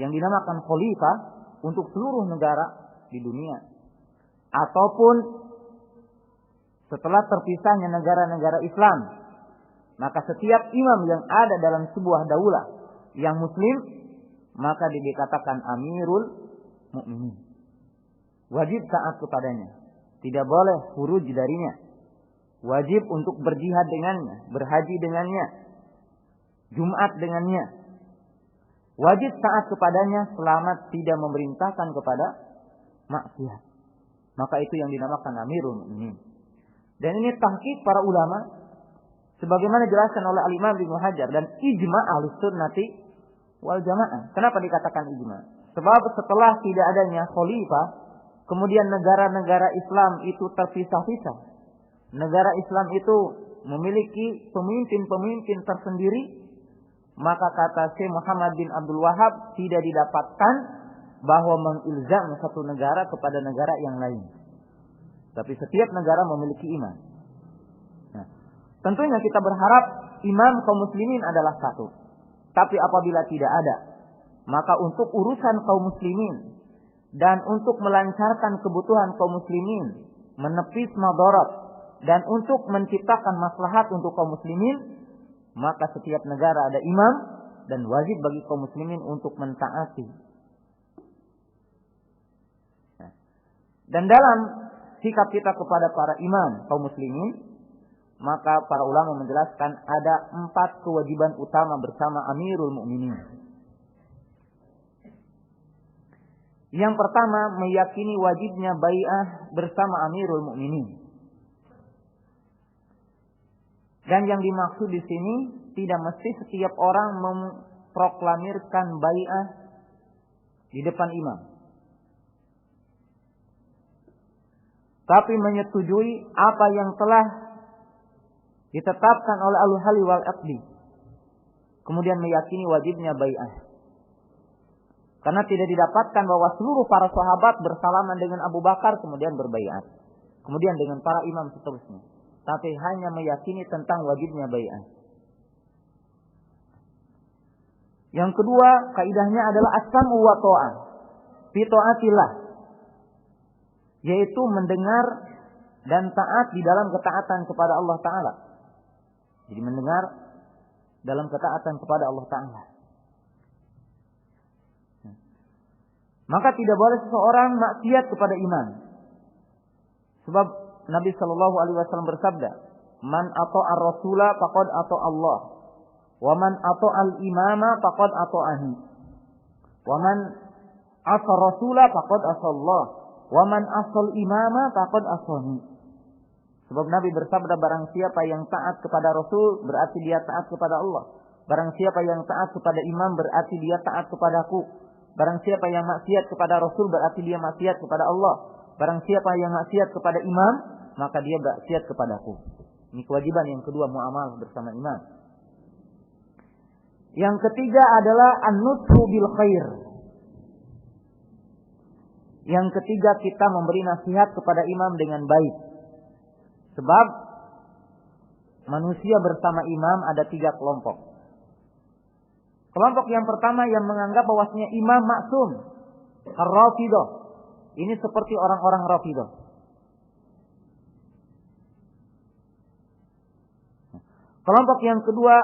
[SPEAKER 1] yang dinamakan khalifah untuk seluruh negara di dunia. Ataupun setelah terpisahnya negara-negara Islam, maka setiap imam yang ada dalam sebuah daulah yang muslim, maka dia dikatakan amirul mukminin. Wajib taat kepadanya, tidak boleh khuruj darinya. Wajib untuk berjihad dengannya, berhaji dengannya, Jumat dengannya. Wajib taat kepadanya selama tidak memerintahkan kepada maksiat. Maka itu yang dinamakan amirul mukminin. Dan ini tahqiq para ulama sebagaimana dijelaskan oleh Al-Imam Ibnu Hajar dan ijma' Ahlus Sunnati wal Jamaah. Kenapa dikatakan ijma'? Sebab setelah tidak adanya khalifah, kemudian negara-negara Islam itu terpisah-pisah. Negara Islam itu memiliki pemimpin-pemimpin tersendiri, maka kata Syekh Muhammad bin Abdul Wahab tidak didapatkan bahwa mengilzam satu negara kepada negara yang lain. Tapi setiap negara memiliki imam. Nah, tentunya kita berharap imam kaum muslimin adalah satu. Tapi apabila tidak ada, maka untuk urusan kaum muslimin dan untuk melancarkan kebutuhan kaum muslimin, menepis madarat dan untuk menciptakan maslahat untuk kaum muslimin, maka setiap negara ada imam dan wajib bagi kaum muslimin untuk mentaati. Dan dalam sikap kita kepada para imam kaum muslimin, maka para ulama menjelaskan ada 4 kewajiban utama bersama amirul mukminin. Yang pertama, meyakini wajibnya bai'ah bersama amirul mukminin. Dan yang dimaksud di sini tidak mesti setiap orang memproklamirkan bai'ah di depan imam, tapi menyetujui apa yang telah ditetapkan oleh al-hali wal aqdi, kemudian meyakini wajibnya bai'ah. Karena tidak didapatkan bahwa seluruh para sahabat bersalaman dengan Abu Bakar kemudian berbai'at, kemudian dengan para imam seterusnya, tapi hanya meyakini tentang wajibnya bai'ah. Yang kedua, kaidahnya adalah as-sam'u wa tha'ah fi tha'atillah, yaitu mendengar dan taat di dalam ketaatan kepada Allah Ta'ala. Jadi mendengar dalam ketaatan kepada Allah Ta'ala. Maka tidak boleh seseorang maksiat kepada imam. Sebab Nabi Shallallahu Alaihi Wasallam bersabda, "Man ata'ar rasula faqad ata' Allah, wa man ata'al imama faqad ata'ahi, wa man asar rasula faqad asa Allah, wa man asal imama faqad asani." Sebab Nabi bersabda, barang siapa yang taat kepada Rasul berarti dia taat kepada Allah. Barang siapa yang taat kepada imam berarti dia taat kepadaku. Barang siapa yang maksiat kepada Rasul berarti dia maksiat kepada Allah. Barang siapa yang maksiat kepada imam, maka dia maksiat kepadaku. Ini kewajiban yang kedua, muamalah bersama imam. Yang ketiga adalah an-nushu bil khair. Yang ketiga, kita memberi nasihat kepada imam dengan baik. Sebab manusia bersama imam ada 3 kelompok. Kelompok yang pertama yang menganggap bahwasanya imam maksum, ar-Rafidah. Ini seperti orang-orang Rafidah. Kelompok yang kedua,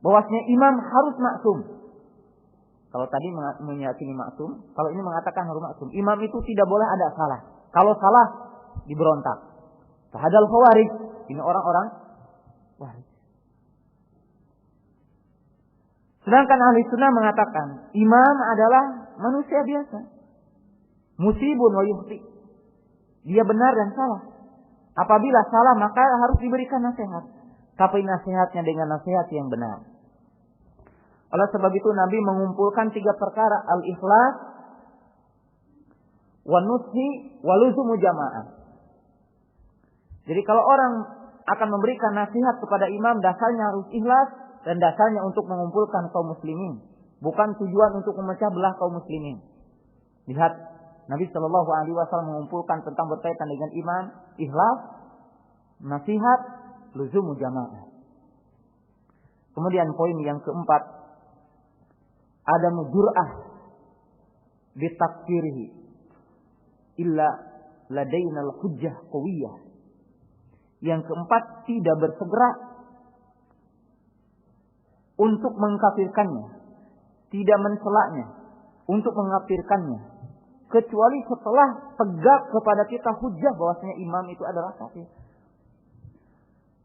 [SPEAKER 1] bahwasanya imam harus maksum. Kalau tadi meyakini maksum, kalau ini mengatakan harus maksum. Imam itu tidak boleh ada salah. Kalau salah, diberontak. Fahadal khawarij, Ini orang-orang waris. Sedangkan ahli sunnah mengatakan imam adalah manusia biasa. Musibun wa yukhti. Dia benar dan salah. Apabila salah maka harus diberikan nasihat. Tapi nasihatnya dengan nasihat yang benar. Oleh sebab itu Nabi mengumpulkan 3 perkara. Al-ikhlas, wa nushi, wa luzumu jamaah. Jadi kalau orang akan memberikan nasihat kepada imam, dasarnya harus ikhlas dan dasarnya untuk mengumpulkan kaum muslimin. Bukan tujuan untuk memecah belah kaum muslimin. Lihat, Nabi Shallallahu Alaihi Wasallam mengumpulkan tentang berkaitan dengan iman, ikhlas, nasihat, luzumu jamaah. Kemudian poin yang keempat, ada jur'ah bitakfirihi illa ladainal hujjah qawiyah. Yang keempat, tidak bersegera untuk mengkafirkannya, tidak mencelaknya untuk mengkafirkannya, kecuali setelah tegak kepada kita hujjah bahwasanya imam itu adalah kafir.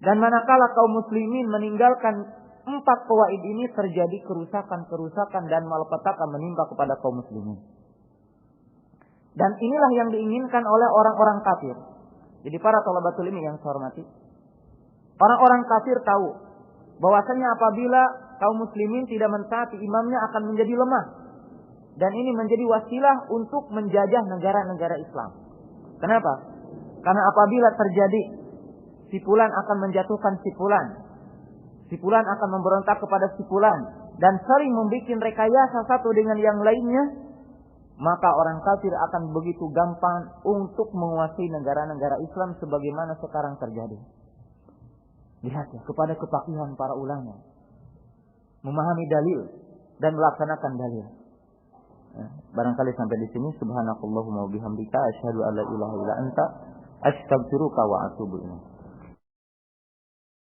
[SPEAKER 1] Dan manakala kaum muslimin meninggalkan 4 qawaid ini, terjadi kerusakan dan malapetaka menimpa kepada kaum muslimin. Dan inilah yang diinginkan oleh orang-orang kafir. Jadi para thalabatul ilmi yang saya hormati, orang-orang kafir tahu bahwasanya apabila kaum muslimin tidak mentaati imamnya akan menjadi lemah. Dan ini menjadi wasilah untuk menjajah negara-negara Islam. Kenapa? Karena apabila terjadi si fulan akan menjatuhkan si fulan akan memberontak kepada si fulan, dan sering membuat rekayasa satu dengan yang lainnya, maka orang kafir akan begitu gampang untuk menguasai negara-negara Islam sebagaimana sekarang terjadi. Lihat ya, kepada kepakihan para ulama, memahami dalil dan melaksanakan dalil. Barangkali sampai di sini. Subhanakallahumma wa bihamdika asyhadu an la ilaha illa anta astaghfiruka wa atubu ilaik.